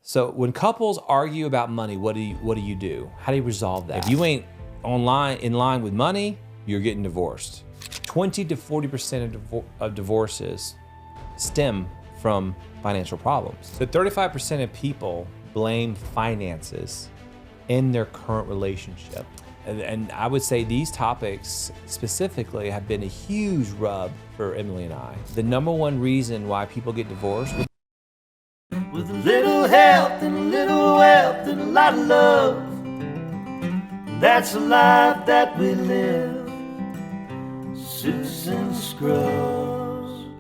So when couples argue about money, what do you do? How do you resolve that? If you ain't in line with money, you're getting divorced. 20 to 40% of divorces stem from financial problems. So 35% of people blame finances in their current relationship. And I would say these topics specifically have been a huge rub for Emily and I. The number one reason why people get divorced with a little help and a little wealth and a lot of love. That's the life that we live. Suits and scrubs.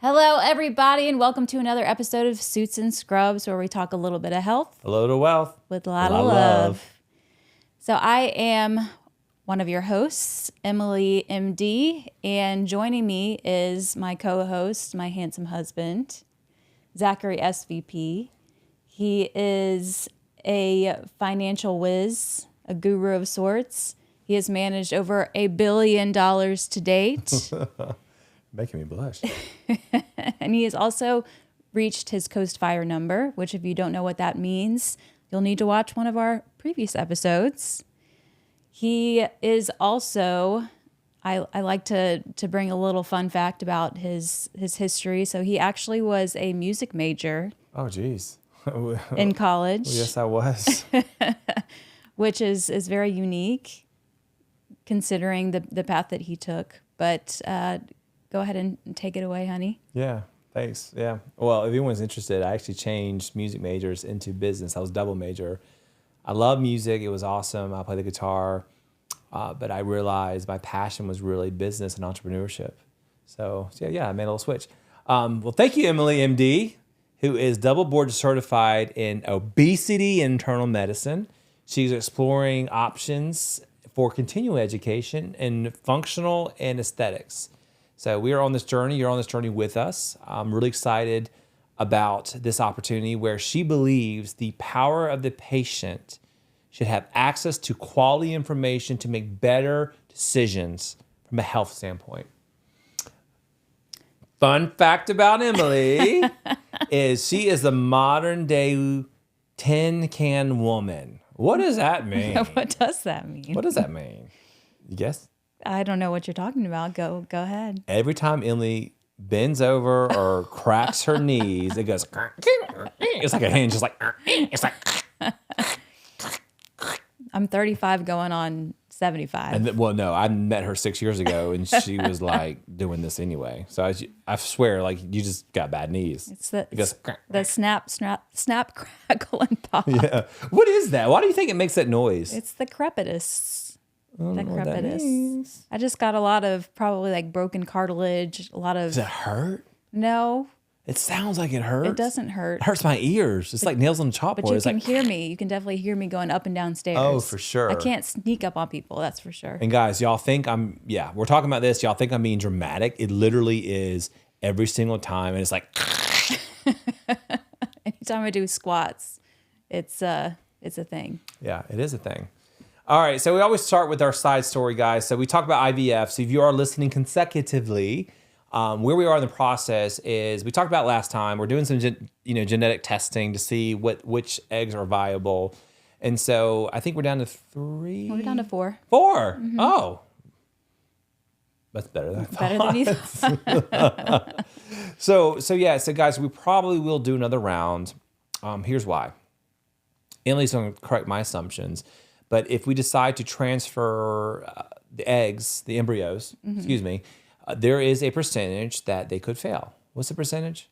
Hello, everybody, and welcome to another episode of Suits and Scrubs, where we talk a little bit of health, a little wealth, with a lot of love. So I am one of your hosts, Emily, MD, and joining me is my co-host, my handsome husband, Zachary, SVP. He is a financial whiz, a guru of sorts. He has managed over $1 billion to date. Making me blush. And he has also reached his Coast Fire number, which if you don't know what that means, you'll need to watch one of our previous episodes. He is also, I like to bring a little fun fact about his history. So he actually was a music major. Oh, geez. In college. Well, yes, I was. Which is very unique considering the path that he took. But go ahead and take it away, honey. Yeah, thanks. Yeah. Well, if anyone's interested, I actually changed music majors into business. I was double major. I love music. It was awesome. I play the guitar. But I realized my passion was really business and entrepreneurship. So yeah, I made a little switch. Well, thank you, Emily, MD, who is double board certified in obesity and internal medicine. She's exploring options for continuing education in functional and aesthetics. So we are on this journey. You're on this journey with us. I'm really excited about this opportunity where she believes the power of the patient should have access to quality information to make better decisions from a health standpoint. Fun fact about Emily is she is the modern day tin can woman. What does that mean? What does that mean? What does that mean? You guess? I don't know what you're talking about. Go ahead. Every time Emily bends over or cracks her knees, it goes, it's like a hinge. It's like, I'm 35 going on 75. And no, I met her 6 years ago and she was like doing this anyway. So I swear, like you just got bad knees. It's the snap, crackle, and pop. Yeah. What is that? Why do you think it makes that noise? It's the crepitus. Crepitus. I just got a lot of probably like broken cartilage, a lot of... Does it hurt? No. It sounds like it hurts. It doesn't hurt. It hurts my ears. It's like nails on a chalkboard. But you can hear me. You can definitely hear me going up and down stairs. Oh, for sure. I can't sneak up on people, that's for sure. And guys, y'all think we're talking about this. Y'all think I'm being dramatic. It literally is every single time. And it's like... Anytime I do squats, it's a thing. Yeah, it is a thing. All right, so we always start with our side story, guys. So we talk about IVF. So if you are listening consecutively, where we are in the process is we talked about last time. We're doing some genetic testing to see which eggs are viable, and so I think we're down to 3. We're down to 4. 4. Mm-hmm. Oh, that's better than I thought. Better than you thought. So guys, we probably will do another round. Here's why. Emily's going to correct my assumptions. But if we decide to transfer the eggs, the embryos, there is a percentage that they could fail. What's the percentage?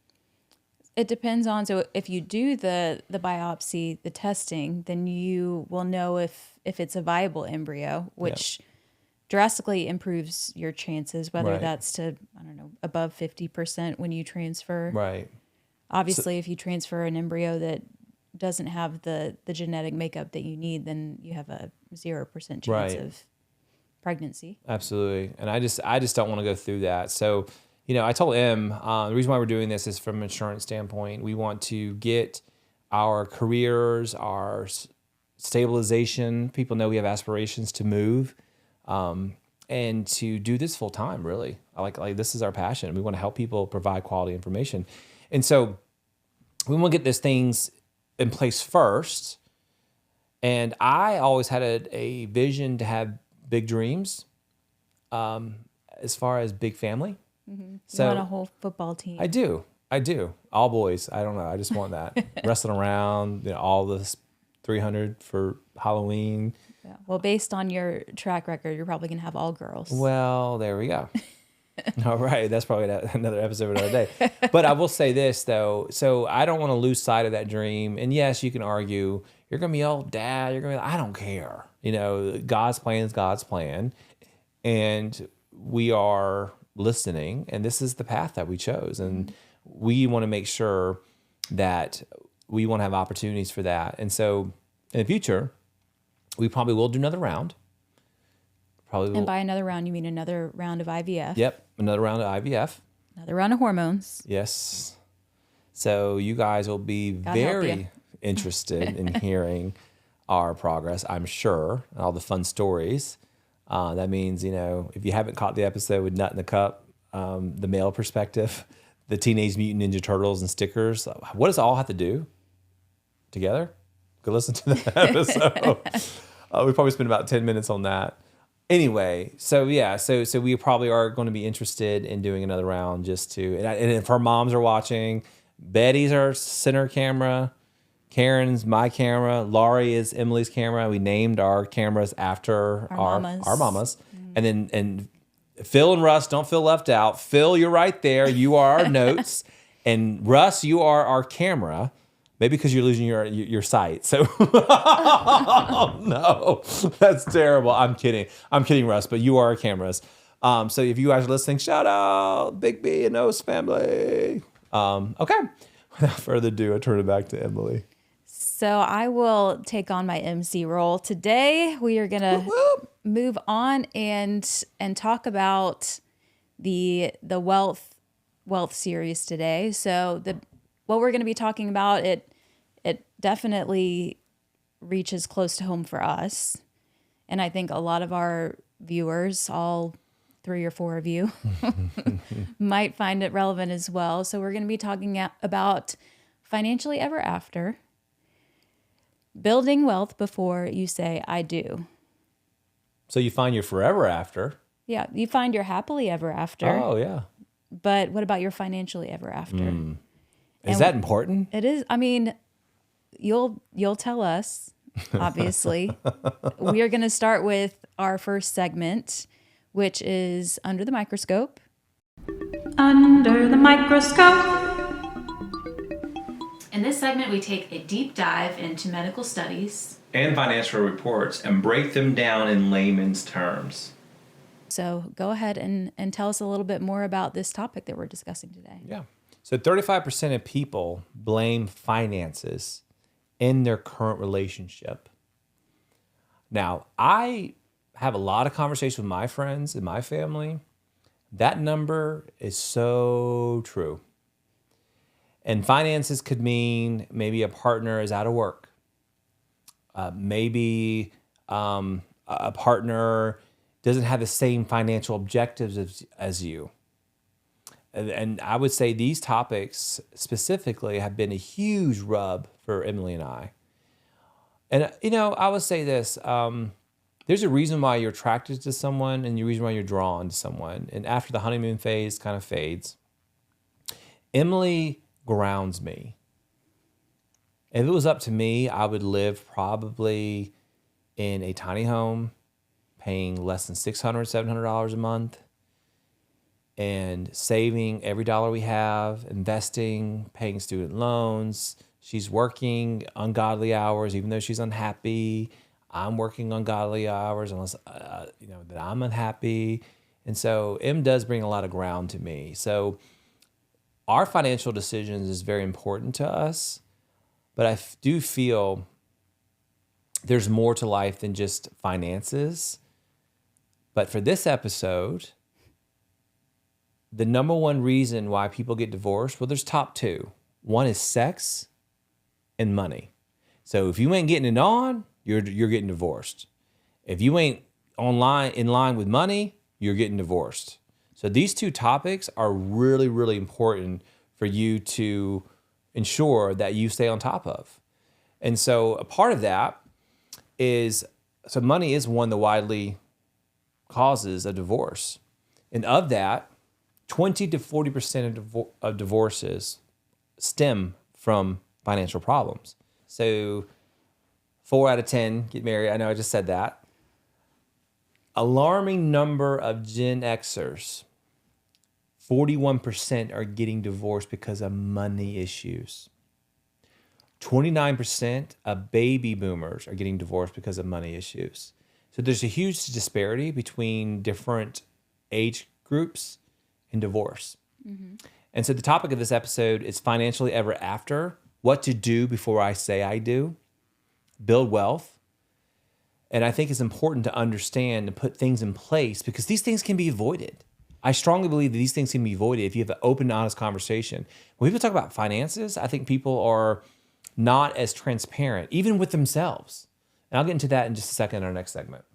It depends on, so if you do the biopsy, the testing, then you will know if it's a viable embryo, which drastically improves your chances, whether that's to, above 50% when you transfer. Right. Obviously, if you transfer an embryo that doesn't have the genetic makeup that you need, then you have a 0% chance of pregnancy. Absolutely. And I just don't want to go through that. So, I told Em, the reason why we're doing this is from an insurance standpoint. We want to get our careers, our stabilization. People know we have aspirations to move and to do this full time, really. Like this is our passion. We want to help people provide quality information. And so we want to get those things in place first. And I always had a vision to have big dreams, as far as big family. You So want a whole football team. I do. All boys. I don't know. I just want that. Wrestling around, all this 300 for Halloween. Yeah. Well, based on your track record, you're probably going to have all girls. Well, there we go. All right. That's probably another episode another day. But I will say this, though. So I don't want to lose sight of that dream. And yes, you can argue, you're going to be, oh, dad, you're going to be, I don't care. God's plan is God's plan. And we are listening. And this is the path that we chose. And we want to make sure that we want to have opportunities for that. And so in the future, we probably will do another round. And by another round, you mean another round of IVF? Yep, another round of IVF. Another round of hormones. Yes. So you guys will be very interested in hearing our progress, I'm sure, and all the fun stories. That means, if you haven't caught the episode with Nut in the Cup, the male perspective, the Teenage Mutant Ninja Turtles and stickers, what does it all have to do together? Go listen to that episode. We probably spent about 10 minutes on that. Anyway, so we probably are going to be interested in doing another round and if our moms are watching, Betty's our center camera, Karen's my camera, Laurie is Emily's camera. We named our cameras after our mamas. Mm-hmm. And Phil and Russ, don't feel left out. Phil, you're right there. You are our notes. And Russ, you are our camera. Maybe because you're losing your sight. So, oh, no, that's terrible. I'm kidding, Russ, but you are our cameras. So if you guys are listening, shout out Big B and O's family. Okay, without further ado, I turn it back to Emily. So I will take on my MC role. Today, we are going to move on and talk about the wealth series today. So what we're going to be talking about, it definitely reaches close to home for us. And I think a lot of our viewers, all 3 or 4 of you, might find it relevant as well. So we're going to be talking about financially ever after, building wealth before you say, I do. So you find your forever after. Yeah, you find your happily ever after. Oh, yeah. But what about your financially ever after? Is that important? It is. I mean, you'll tell us, obviously. We are going to start with our first segment, which is Under the Microscope. Under the Microscope. In this segment, we take a deep dive into medical studies and financial reports and break them down in layman's terms. So go ahead and tell us a little bit more about this topic that we're discussing today. Yeah. So 35% of people blame finances in their current relationship. Now, I have a lot of conversations with my friends and my family. That number is so true. And finances could mean maybe a partner is out of work. Maybe a partner doesn't have the same financial objectives as you. And I would say these topics specifically have been a huge rub for Emily and I. And, I would say this. There's a reason why you're attracted to someone and the reason why you're drawn to someone. And after the honeymoon phase kind of fades, Emily grounds me. If it was up to me, I would live probably in a tiny home, paying less than $600, $700 a month, and saving every dollar we have, investing, paying student loans. She's working ungodly hours, even though she's unhappy. I'm working ungodly hours, unless that I'm unhappy. And so M does bring a lot of ground to me. So our financial decisions is very important to us, but I do feel there's more to life than just finances. But for this episode, the number one reason why people get divorced, well, there's top 2. One is sex and money. So if you ain't getting it on, you're getting divorced. If you ain't in line with money, you're getting divorced. So these 2 topics are really, really important for you to ensure that you stay on top of. And so a part of that is, so money is one of the widely causes of divorce. And of that, 20 to 40% of divorces stem from financial problems. So 4 out of 10 get married. I know I just said that. Alarming number of Gen Xers, 41% are getting divorced because of money issues. 29% of baby boomers are getting divorced because of money issues. So there's a huge disparity between different age groups in divorce. And so the topic of this episode is financially ever after, what to do before I say I do, build wealth. And I think it's important to understand and put things in place because these things can be avoided. I strongly believe that these things can be avoided if you have an open, honest conversation. When people talk about finances, I think people are not as transparent, even with themselves. And I'll get into that in just a second in our next segment.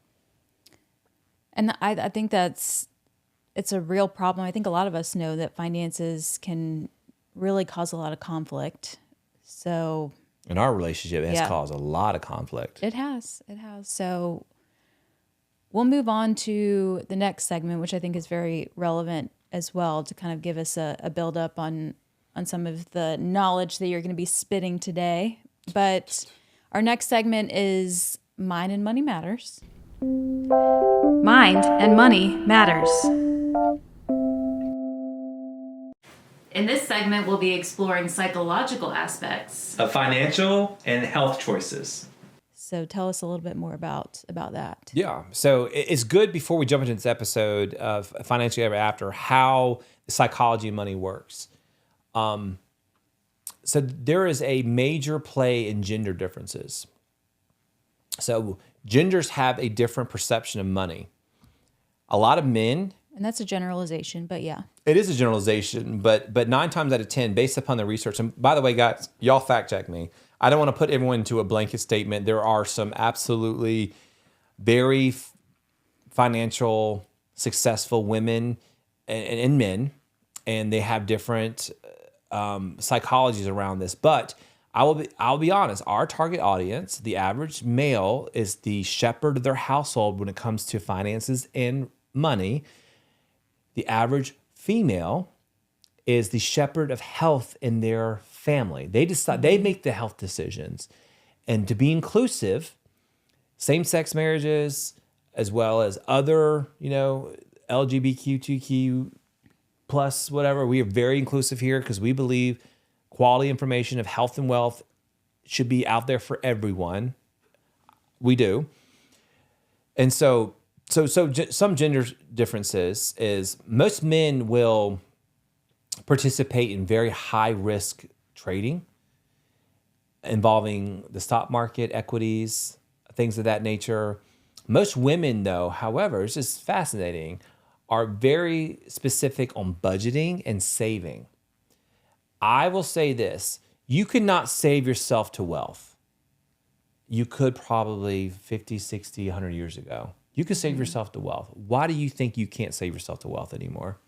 And I think it's a real problem. I think a lot of us know that finances can really cause a lot of conflict. So In our relationship, it has caused a lot of conflict. It has. So we'll move on to the next segment, which I think is very relevant as well to kind of give us a build up on some of the knowledge that you're going to be spitting today. But our next segment is Mind and Money Matters. Mind and Money Matters. In this segment, we'll be exploring psychological aspects Of financial and health choices. So tell us a little bit more about that. Yeah. So it's good before we jump into this episode of Financially Ever After, how the psychology of money works. So there is a major play in gender differences. So genders have a different perception of money. A lot of men, And that's a generalization, but yeah. it is a generalization, but 9 times out of 10, based upon the research, and by the way, guys, y'all fact check me. I don't want to put everyone into a blanket statement. There are some absolutely very financial, successful women and men, and they have different psychologies around this. But I'll be honest. Our target audience, the average male, is the shepherd of their household when it comes to finances and money. The average female is the shepherd of health in their family. They decide, they make the health decisions. And to be inclusive, same-sex marriages, as well as other, LGBTQ plus whatever, we are very inclusive here because we believe quality information of health and wealth should be out there for everyone. We do. And so some gender differences is most men will participate in very high risk trading involving the stock market, equities, things of that nature. Most women, though, however, it's just fascinating, are very specific on budgeting and saving. I will say this, you could not save yourself to wealth. You could probably 50, 60, 100 years ago. You could save yourself to wealth. Why do you think you can't save yourself to wealth anymore?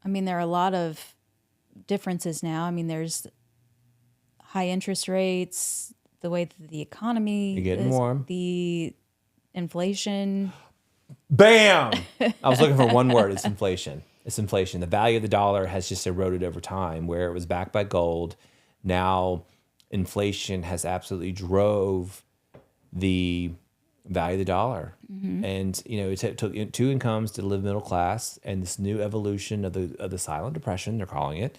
There are a lot of differences now. There's high interest rates, the way that the economy You're getting warm. The inflation. Bam! I was looking for one word. It's inflation. It's inflation. The value of the dollar has just eroded over time. Where it was backed by gold, now inflation has absolutely drove the value of the dollar. Mm-hmm. And it took 2 incomes to live middle class, and this new evolution of the silent depression, they're calling it,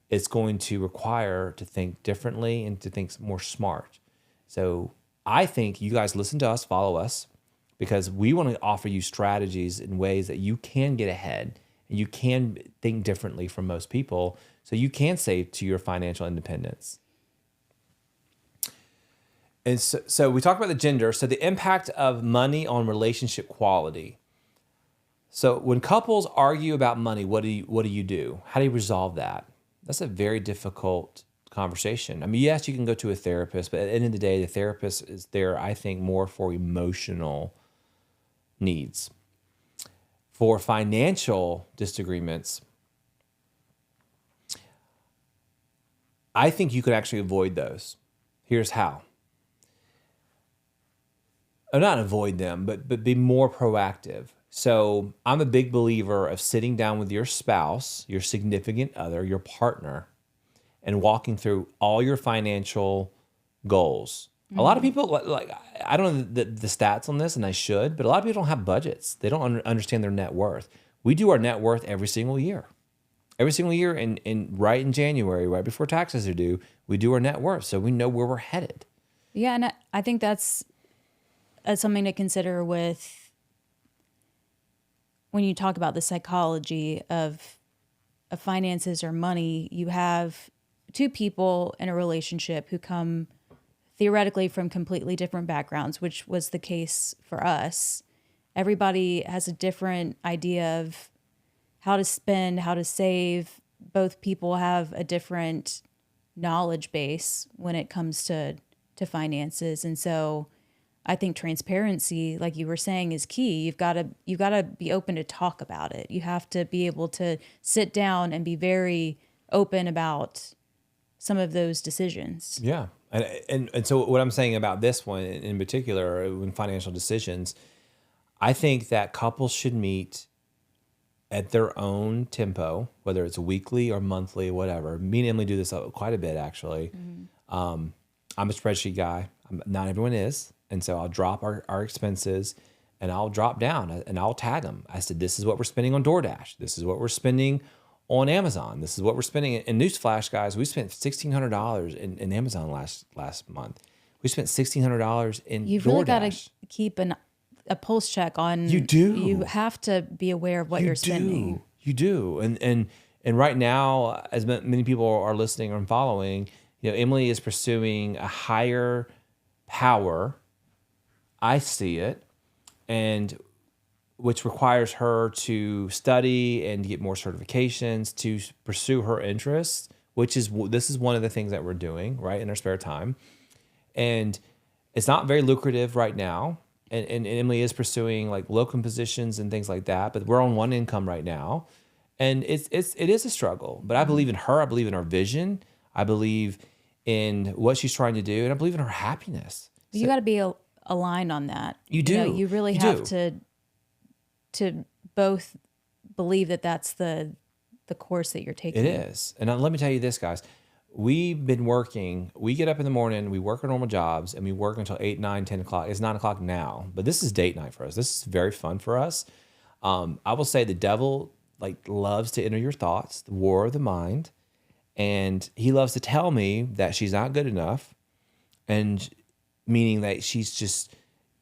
it's going to require to think differently and to think more smart. So I think you guys listen to us, follow us, because we want to offer you strategies in ways that you can get ahead and you can think differently from most people so you can save to your financial independence. And so we talked about the gender. So the impact of money on relationship quality. So when couples argue about money, what do you do? How do you resolve that? That's a very difficult conversation. Yes, you can go to a therapist, but at the end of the day, the therapist is there, I think, more for emotional needs. For financial disagreements, I think you could actually avoid those. Here's how. Or not avoid them, but be more proactive. So I'm a big believer of sitting down with your spouse, your significant other, your partner, and walking through all your financial goals. A lot of people, like I don't know the stats on this, and I should, but a lot of people don't have budgets. They don't understand their net worth. We do our net worth every single year. Every single year, right in January, right before taxes are due, we do our net worth, so we know where we're headed. Yeah, and I think that's something to consider with when you talk about the psychology of finances or money. You have two people in a relationship who come theoretically from completely different backgrounds, which was the case for us. Everybody has a different idea of how to spend, how to save. Both people have a different knowledge base when it comes to finances. And so I think transparency, like you were saying, is key. You've got to be open to talk about it. You have to be able to sit down and be very open about some of those decisions. Yeah. And so what I'm saying about this one in particular, in financial decisions, I think that couples should meet at their own tempo, whether it's weekly or monthly, whatever. Me and Emily do this quite a bit, actually. Mm-hmm. I'm a spreadsheet guy. Not everyone is. And so I'll drop our expenses and I'll drop down and I'll tag them. I said, this is what we're spending on DoorDash. This is what we're spending on Amazon. This is what we're spending. In newsflash, guys, we spent $1,600 in Amazon last month. We spent $1,600 in You've DoorDash. really got to keep a pulse check on. You do. You have to be aware of what you're spending. You do. And right now, as many people are listening or following, Emily is pursuing a higher power. I see it, and which requires her to study and get more certifications to pursue her interests, this is one of the things that we're doing, right, in our spare time. And it's not very lucrative right now. And Emily is pursuing like locum positions and things like that, but we're on one income right now. And it is a struggle, but I believe in her. I believe in her vision. I believe in what she's trying to do, and I believe in her happiness. You got to be aligned on that. You do. You really have to both believe that that's the course that you're taking. It is. And let me tell you this, guys. We've been working. We get up in the morning, we work our normal jobs, and we work until 8, 9, 10 o'clock. It's 9 o'clock now, but this is date night for us. This is very fun for us. I will say the devil loves to enter your thoughts, the war of the mind, and he loves to tell me that she's not good enough, and meaning that she's just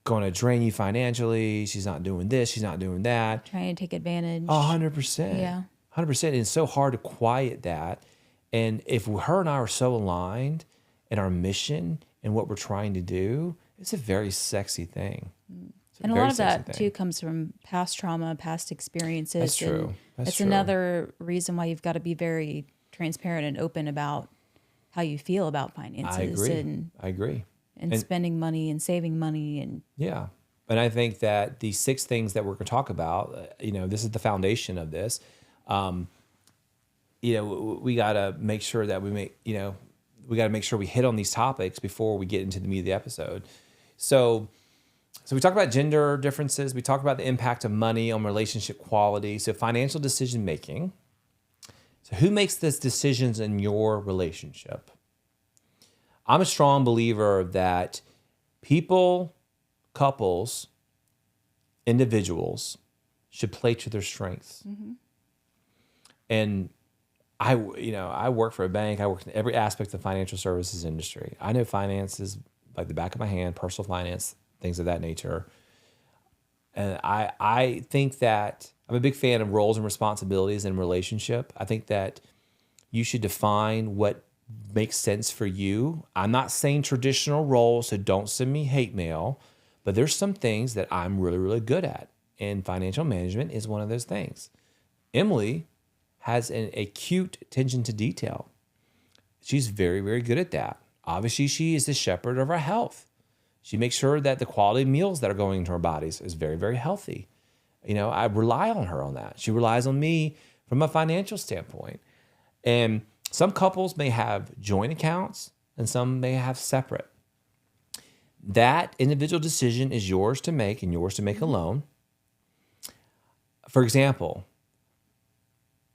going to drain you financially. She's not doing this. She's not doing that. Trying to take advantage. 100%. Yeah. 100%. And it's so hard to quiet that. And if her and I are so aligned in our mission and what we're trying to do, it's a very sexy thing. And a lot of that too comes from past trauma, past experiences. That's true. That's true. Another reason why you've got to be very transparent and open about how you feel about finances. I agree. And spending money and saving money. And yeah. And I think that the 6 things that we're going to talk about, this is the foundation of this. We got to make sure that we got to make sure we hit on these topics before we get into the meat of the episode. So we talk about gender differences. We talk about the impact of money on relationship quality. So financial decision making. So who makes these decisions in your relationship? I'm a strong believer that people, couples, individuals should play to their strengths. Mm-hmm. And I work for a bank. I work in every aspect of the financial services industry. I know finances like the back of my hand, personal finance, things of that nature. And I think that I'm a big fan of roles and responsibilities in a relationship. I think that you should define what makes sense for you. I'm not saying traditional roles, so don't send me hate mail, but there's some things that I'm really, really good at. And financial management is one of those things. Emily has an acute attention to detail. She's very, very good at that. Obviously, she is the shepherd of our health. She makes sure that the quality of meals that are going into our bodies is very, very healthy. I rely on her on that. She relies on me from a financial standpoint. And Some couples may have joint accounts and some may have separate. That individual decision is yours to make and yours to make alone. For example,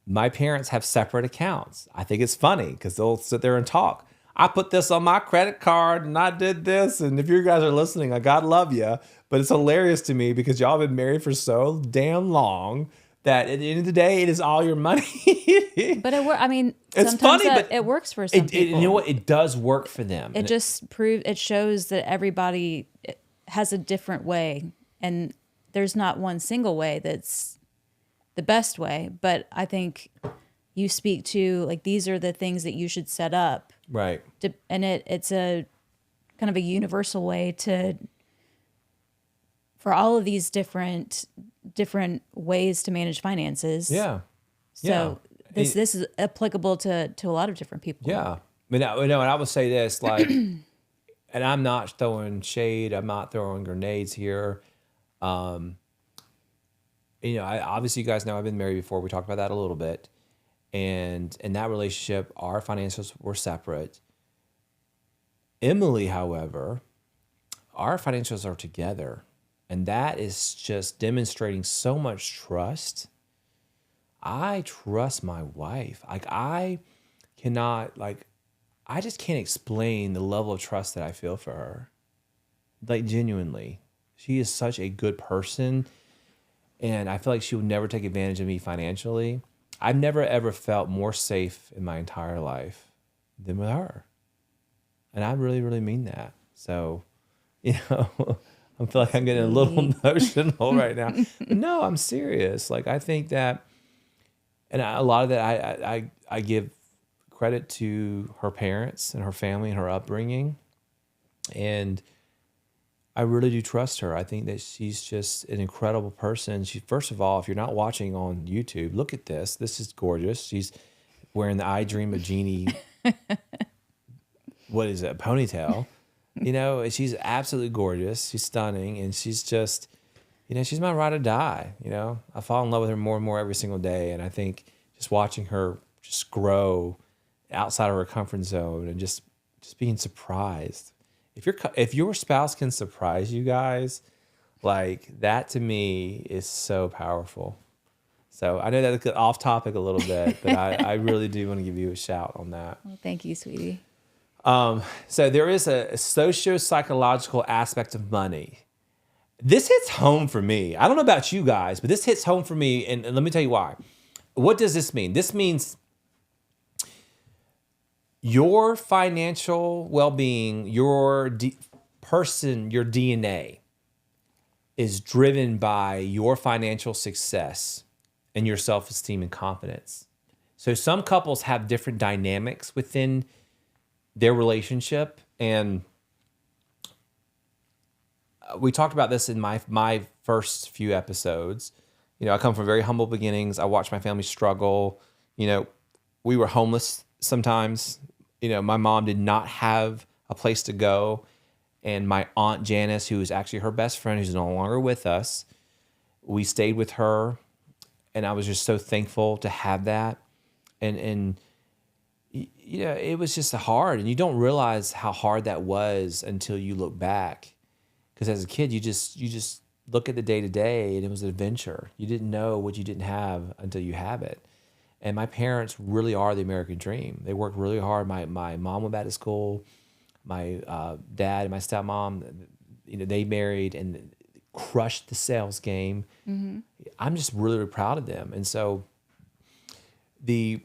my parents have separate accounts. I think it's funny because they'll sit there and talk. I put this on my credit card and I did this. And if you guys are listening, I God love you. But it's hilarious to me because y'all have been married for so damn long that at the end of the day, it is all your money. But I mean, It's sometimes funny, but it works for some people. you know what? It does work for them. It just it shows that everybody has a different way, and there's not one single way that's the best way. But I think you speak to, like, these are the things that you should set up. Right. And it's a kind of a universal way for all of these different ways to manage finances. Yeah. So this is applicable to a lot of different people. Yeah. And I would say this, like, and I'm not throwing shade, I'm not throwing grenades here. Obviously you guys know I've been married before. We talked about that a little bit. And in that relationship, our financials were separate. Emily, however, our financials are together. And that is just demonstrating so much trust. I trust my wife. I just can't explain the level of trust that I feel for her. Like, genuinely. She is such a good person. And I feel like she would never take advantage of me financially. I've never, ever felt more safe in my entire life than with her. And I really, really mean that. So, I feel like I'm getting a little emotional right now. But no, I'm serious. Like, I think that, and a lot of that, I give credit to her parents and her family and her upbringing. And I really do trust her. I think that she's just an incredible person. First of all, if you're not watching on YouTube, look at this. This is gorgeous. She's wearing the I Dream of Jeannie, what is it, a ponytail. She's absolutely gorgeous. She's stunning. And she's just, she's my ride or die. I fall in love with her more and more every single day. And I think just watching her just grow outside of her comfort zone and just being surprised. If your spouse can surprise you guys, like, that to me is so powerful. So I know that's off topic a little bit, but I really do want to give you a shout on that. Well, thank you, sweetie. So there is a socio-psychological aspect of money. This hits home for me. I don't know about you guys, but this hits home for me, and let me tell you why. What does this mean? This means your financial well-being, your DNA is driven by your financial success and your self-esteem and confidence. So some couples have different dynamics within their relationship. And we talked about this in my first few episodes. I come from very humble beginnings. I watched my family struggle. We were homeless sometimes. My mom did not have a place to go. And my Aunt Janice, who is actually her best friend, who's no longer with us, we stayed with her. And I was just so thankful to have that. And it was just hard. And you don't realize how hard that was until you look back. Because as a kid, you just look at the day-to-day, and it was an adventure. You didn't know what you didn't have until you have it. And my parents really are the American dream. They worked really hard. My mom went back to school. My dad and my stepmom, they married and crushed the sales game. Mm-hmm. I'm just really, really proud of them. And so the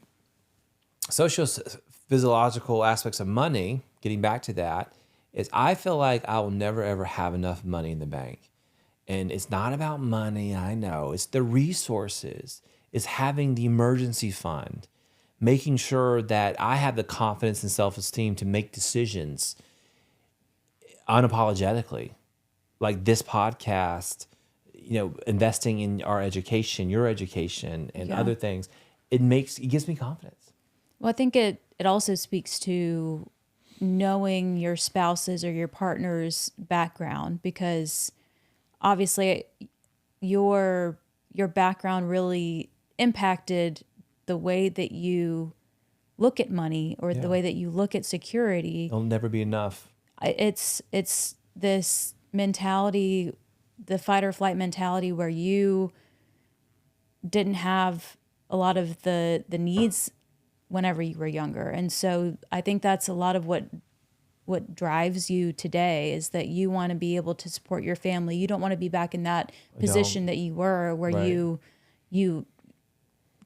social-physiological aspects of money, getting back to that, is I feel like I will never, ever have enough money in the bank. And it's not about money, I know. It's the resources. It's having the emergency fund, making sure that I have the confidence and self-esteem to make decisions unapologetically. Like this podcast, investing in our education, your education, and other things. It gives me confidence. Well, I think it also speaks to knowing your spouse's or your partner's background, because obviously your background really impacted the way that you look at money or Yeah. the way that you look at security. It'll never be enough. It's this mentality, the fight or flight mentality, where you didn't have a lot of the needs whenever you were younger. And so I think that's a lot of what drives you today, is that you want to be able to support your family. You don't want to be back in that position that you were, where Right. you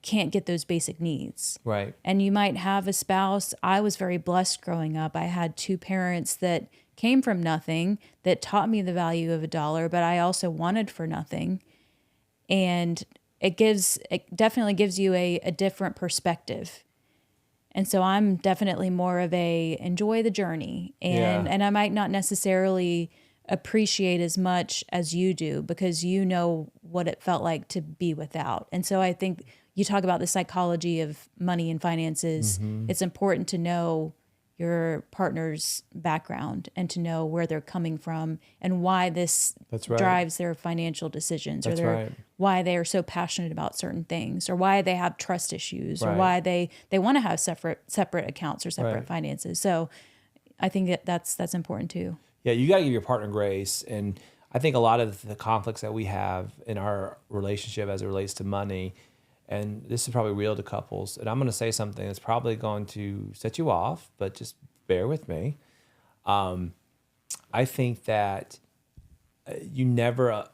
can't get those basic needs. Right. And you might have a spouse. I was very blessed growing up. I had two parents that came from nothing, that taught me the value of a dollar, but I also wanted for nothing. And it definitely gives you a different perspective. And so I'm definitely more of a enjoy the journey, and I might not necessarily appreciate as much as you do, because you know what it felt like to be without. And so I think you talk about the psychology of money and finances. It's important to know your partner's background and to know where they're coming from and why this That's right. drives their financial decisions, That's or right. why they are so passionate about certain things, or why they have trust issues, or Right. why they want to have separate accounts or separate Right. finances. So I think that's important too. Yeah, you got to give your partner grace. And I think a lot of the conflicts that we have in our relationship as it relates to money, and this is probably real to couples, and I'm going to say something that's probably going to set you off, but just bear with me. I think that you never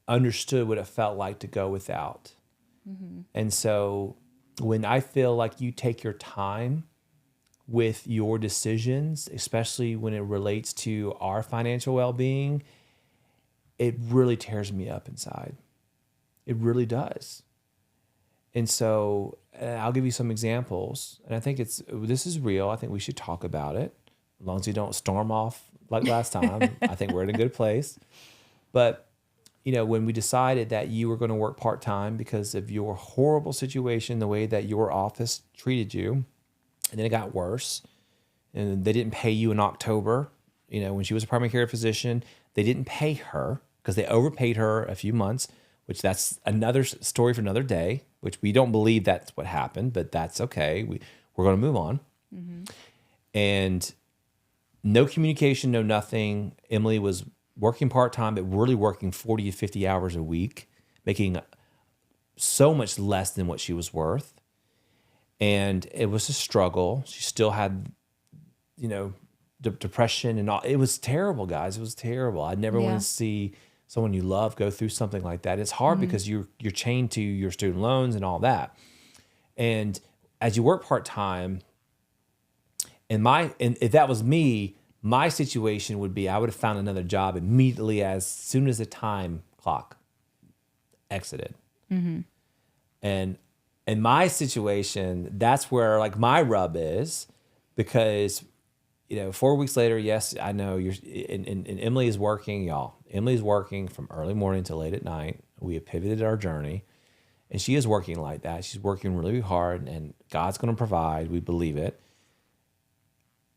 understood what it felt like to go without. And so when I feel like you take your time with your decisions, especially when it relates to our financial well-being, it really tears me up inside. It really does. And so I'll give you some examples. And I think this is real. I think we should talk about it. As long as you don't storm off like last time, I think we're in a good place. But, when we decided that you were going to work part-time because of your horrible situation, the way that your office treated you, and then it got worse, and they didn't pay you in October. When she was a primary care physician, they didn't pay her because they overpaid her a few months, which that's another story for another day, which we don't believe that's what happened, but that's okay. We're going to move on. And no communication, no nothing. Emily was working part-time, but really working 40 to 50 hours a week, making so much less than what she was worth. And it was a struggle. She still had, depression and all. It was terrible, guys. It was terrible. I never want to see someone you love go through something like that. It's hard because you're chained to your student loans and all that. And as you work part-time, and if that was me, my situation would be I would have found another job immediately as soon as the time clock exited. And in my situation, that's where like my rub is, because 4 weeks later, yes, I know and Emily is working, y'all. Emily's working from early morning to late at night. We have pivoted our journey, and she is working like that. She's working really hard, and God's going to provide. We believe it.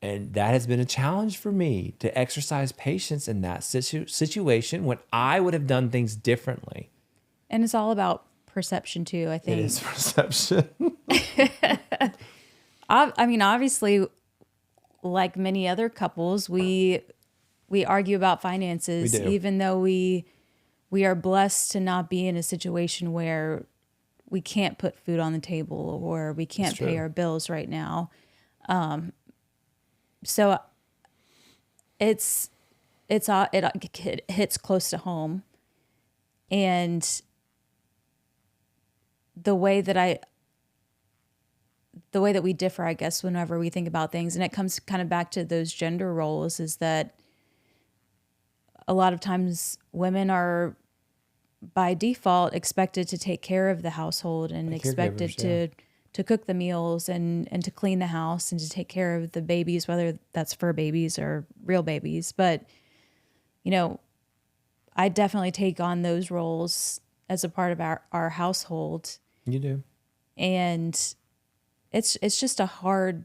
And that has been a challenge for me to exercise patience in that situation when I would have done things differently. And it's all about perception too, I think. It is perception. I mean, obviously, like many other couples, we argue about finances, We do. even though we are blessed to not be in a situation where we can't put food on the table or we can't pay our bills right now. So it hits close to home, and the way that we differ, I guess, whenever we think about things, and it comes kind of back to those gender roles, is that a lot of times women are by default expected to take care of the household and expected to cook the meals and to clean the house and to take care of the babies, whether that's fur babies or real babies. But, I definitely take on those roles as a part of our household. You do. And it's just a hard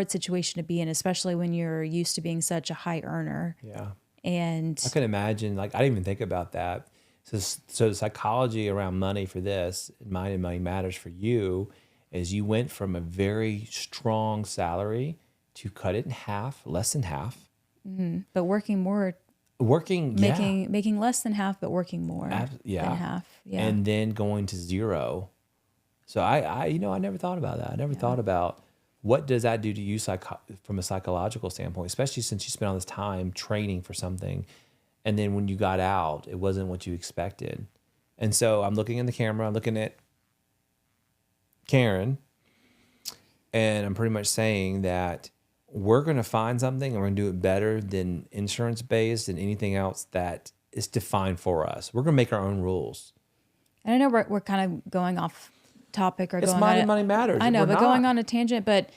situation to be in, especially when you're used to being such a high earner. Yeah. And I can imagine, I didn't even think about that. So the psychology around money for this, Mind and Money Matters for you, is you went from a very strong salary to cut it in half, less than half. But working more, Working, making less than half, but working more than half. Yeah. And then going to zero. So I never thought about that. I never thought about what does that do to you from a psychological standpoint, especially since you spent all this time training for something. And then when you got out, it wasn't what you expected. And so I'm looking in the camera, I'm looking at Karen, and I'm pretty much saying that we're going to find something and we're going to do it better than insurance-based and anything else that is defined for us. We're going to make our own rules. And I know we're kind of going off topic or it's going on money matters. I know, but going on a tangent, but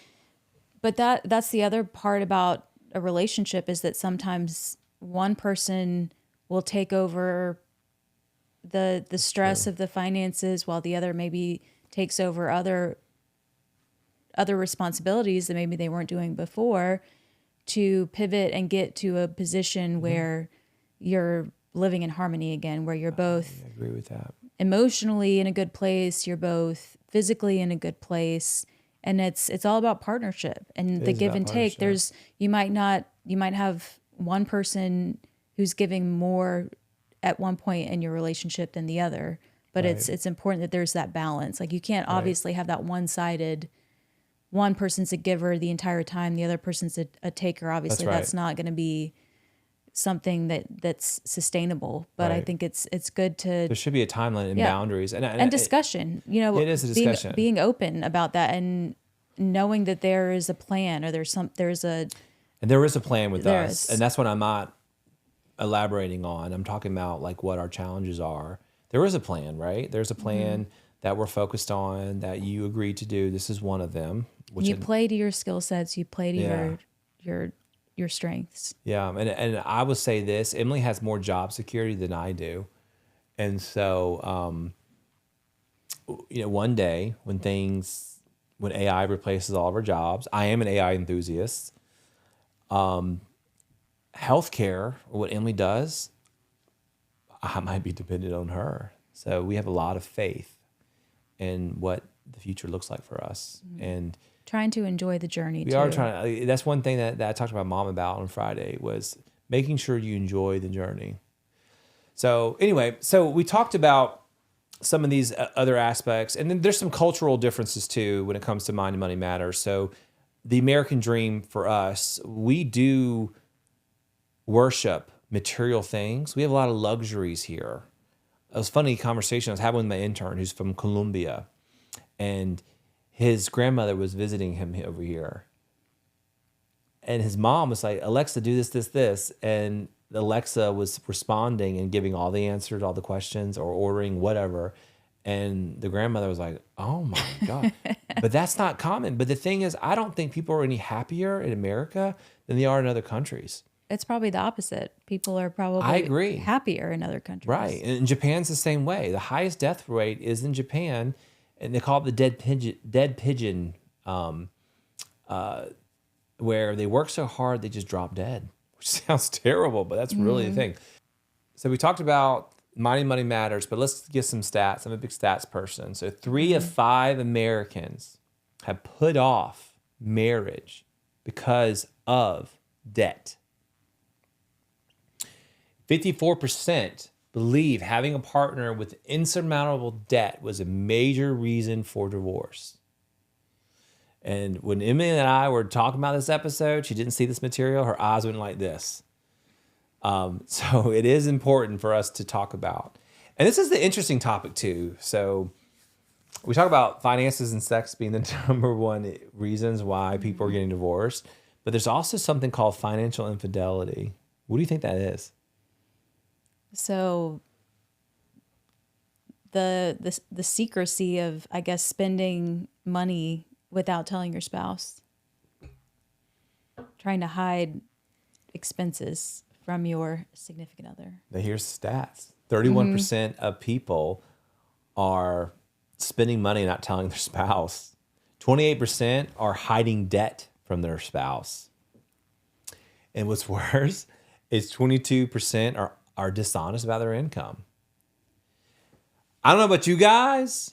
that's the other part about a relationship is that sometimes one person will take over the stress of the finances while the other maybe takes over other responsibilities that maybe they weren't doing before to pivot and get to a position where you're living in harmony again, where you're both I agree with that. Emotionally in a good place, you're both physically in a good place, and it's all about partnership and the give and take. You might have one person who's giving more at one point in your relationship than the other, but it's important that there's that balance. Like you can't obviously have that one-sided, one person's a giver the entire time, the other person's a taker. Obviously that's not going to be something that's sustainable, but I think it's good to, there should be a timeline and boundaries and discussion, it is a discussion, being open about that and knowing that there is a plan or there is a plan with us. And that's what I'm not elaborating on. I'm talking about like what our challenges are. There is a plan, right? There's a plan that we're focused on that you agreed to do. This is one of them. You play to your skill sets. You play to your strengths. Yeah. And I would say this, Emily has more job security than I do. And so, one day when AI replaces all of our jobs, I am an AI enthusiast. Healthcare, what Emily does, I might be dependent on her. So we have a lot of faith in what the future looks like for us. And trying to enjoy the journey. We are trying. That's one thing that I talked to my mom about on Friday was making sure you enjoy the journey. So anyway, we talked about some of these other aspects, and then there's some cultural differences too when it comes to Mind and Money Matters. So the American dream for us, we do worship material things. We have a lot of luxuries here. It was a funny conversation I was having with my intern who's from Colombia, and his grandmother was visiting him over here. And his mom was like, Alexa, do this, this, this. And Alexa was responding and giving all the answers, all the questions, or ordering whatever. And the grandmother was like, oh my God. But that's not common. But the thing is, I don't think people are any happier in America than they are in other countries. It's probably the opposite. People are probably happier in other countries. Right. And Japan's the same way. The highest death rate is in Japan. And they call it the dead pigeon, where they work so hard they just drop dead, which sounds terrible, but that's really the thing. So we talked about money matters, but let's get some stats. I'm a big stats person. So 3 of 5 Americans have put off marriage because of debt. 54% believe having a partner with insurmountable debt was a major reason for divorce. And when Emily and I were talking about this episode, she didn't see this material. Her eyes went like this. So it is important for us to talk about. And this is the interesting topic too. So we talk about finances and sex being the number one reasons why people are getting divorced. But there's also something called financial infidelity. What do you think that is? So the secrecy of, I guess, spending money without telling your spouse, trying to hide expenses from your significant other. Here's stats. 31% of people are spending money and not telling their spouse. 28% are hiding debt from their spouse. And what's worse is 22% are dishonest about their income. I don't know about you guys,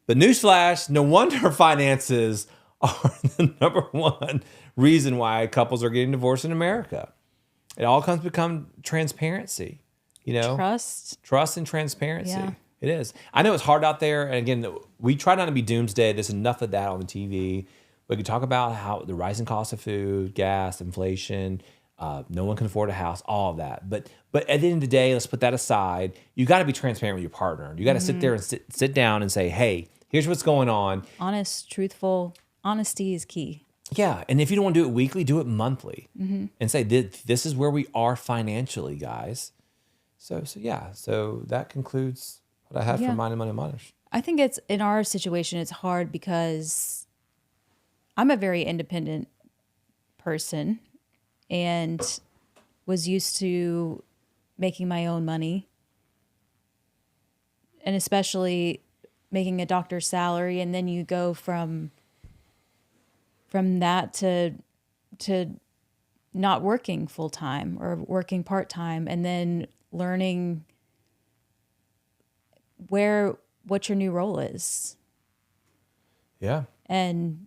But newsflash, no wonder finances are the number one reason why couples are getting divorced in America. It all comes to become transparency, trust and transparency. Yeah. It is. I know it's hard out there. And again, we try not to be doomsday. There's enough of that on the TV. We can talk about how the rising cost of food, gas, inflation, no one can afford a house, all of that. But at the end of the day, let's put that aside. You got to be transparent with your partner. You got to sit there and sit down and say, hey, here's what's going on. Honest, truthful, honesty is key. Yeah. And if you don't want to do it weekly, do it monthly and say, this is where we are financially, guys. So that concludes what I have for Mind and Money Matters. I think it's in our situation, it's hard because I'm a very independent person and was used to making my own money, and especially making a doctor's salary. And then you go from that to not working full time or working part time, and then learning what your new role is. Yeah. And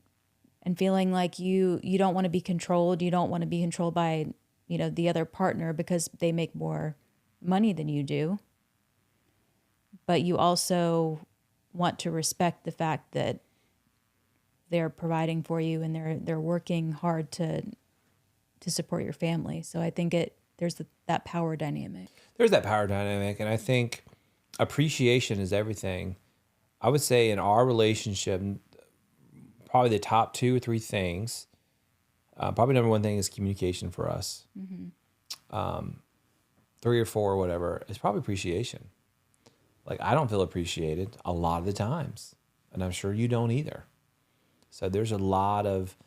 feeling like you don't want to be controlled. You don't want to be controlled by, the other partner because they make more money than you do. But you also want to respect the fact that they're providing for you and they're working hard to support your family. So I think there's that power dynamic. There's that power dynamic, and I think appreciation is everything. I would say in our relationship, probably the top 2 or 3 things, probably number 1 thing is communication for us. 3 or 4 or whatever, is probably appreciation. Like, I don't feel appreciated a lot of the times, and I'm sure you don't either. So there's a lot of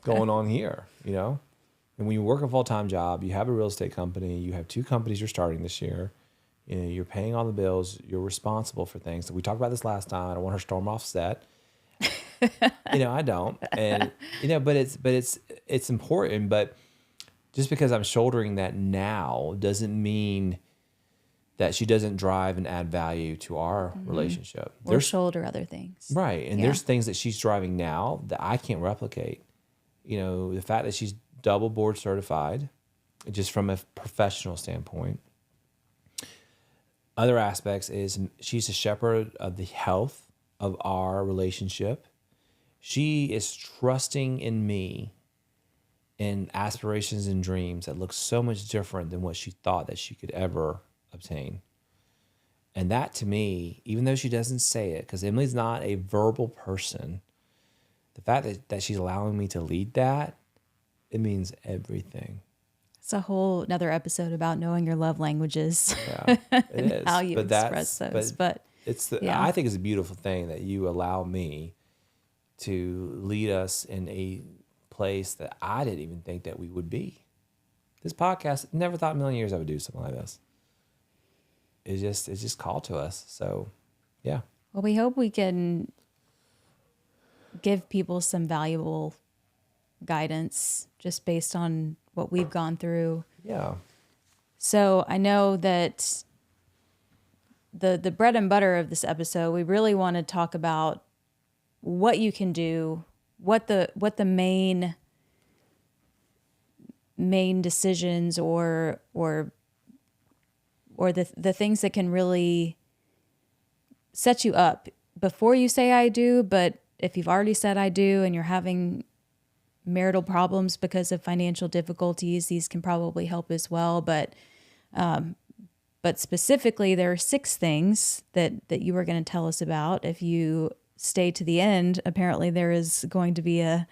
going on here, And when you work a full-time job, you have a real estate company, you have 2 companies you're starting this year, you're paying all the bills, you're responsible for things. So we talked about this last time. I don't want her to storm off set. I don't. And, but it's important. But just because I'm shouldering that now doesn't mean that she doesn't drive and add value to our relationship. Or shoulder other things. Right. And there's things that she's driving now that I can't replicate. The fact that she's double board certified, just from a professional standpoint. Other aspects is she's a shepherd of the health of our relationship. She is trusting in me in aspirations and dreams that look so much different than what she thought that she could ever obtain. And that, to me, even though she doesn't say it, because Emily's not a verbal person, the fact that she's allowing me to lead that, it means everything. It's a whole another episode about knowing your love languages. Yeah, it is. How you express those. But I think it's a beautiful thing that you allow me to lead us in a place that I didn't even think that we would be. This podcast, never thought in a million years I would do something like this. It's just called to us. So, yeah. Well, we hope we can give people some valuable guidance just based on what we've gone through. Yeah. So I know that the bread and butter of this episode, we really want to talk about what you can do, what the main decisions or the things that can really set you up before you say I do. But if you've already said I do and you're having marital problems because of financial difficulties, these can probably help as well. But specifically, there are 6 things that you were going to tell us about. If you stay to the end, apparently there is going to be a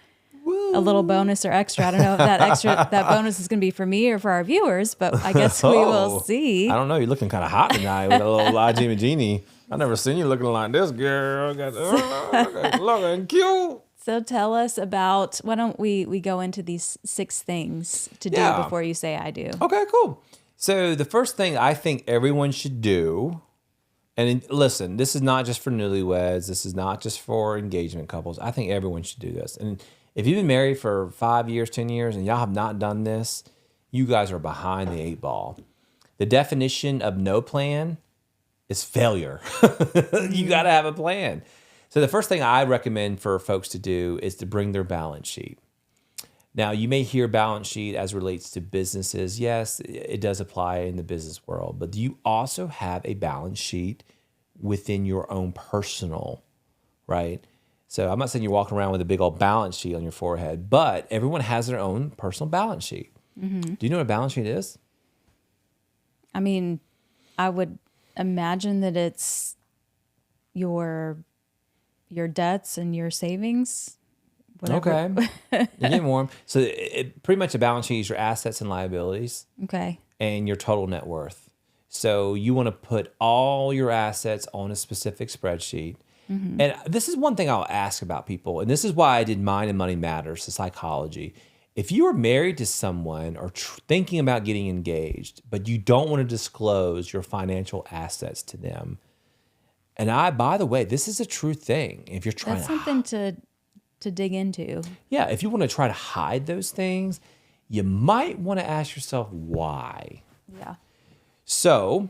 little bonus or extra. I don't know if that bonus is going to be for me or for our viewers, but I guess we will see. I don't know. You're looking kind of hot tonight with a little La Jimmy Genie. I've never seen you looking like this, girl. Looking cute. So tell us about, why don't we go into these 6 things to do before you say I do. Okay, cool. So the first thing I think everyone should do, and listen, this is not just for newlyweds. This is not just for engagement couples. I think everyone should do this. And if you've been married for 5 years, 10 years, and y'all have not done this, you guys are behind the 8 ball. The definition of no plan is failure. You got to have a plan. So the first thing I recommend for folks to do is to bring their balance sheet. Now, you may hear balance sheet as relates to businesses. Yes, it does apply in the business world, but do you also have a balance sheet within your own personal, right? So I'm not saying you're walking around with a big old balance sheet on your forehead, but everyone has their own personal balance sheet. Do you know what a balance sheet is? I mean, I would imagine that it's your debts and your savings. Whatever. Okay. You're getting warm. So pretty much a balance sheet is your assets and liabilities Okay. and your total net worth. So you want to put all your assets on a specific spreadsheet. And this is one thing I'll ask about people, and this is why I did Mind and Money Matters, the psychology. If you are married to someone or thinking about getting engaged, but you don't want to disclose your financial assets to them, and by the way, this is a true thing. If you're trying That's something to dig into. Yeah, if you want to try to hide those things, you might want to ask yourself why. Yeah. So,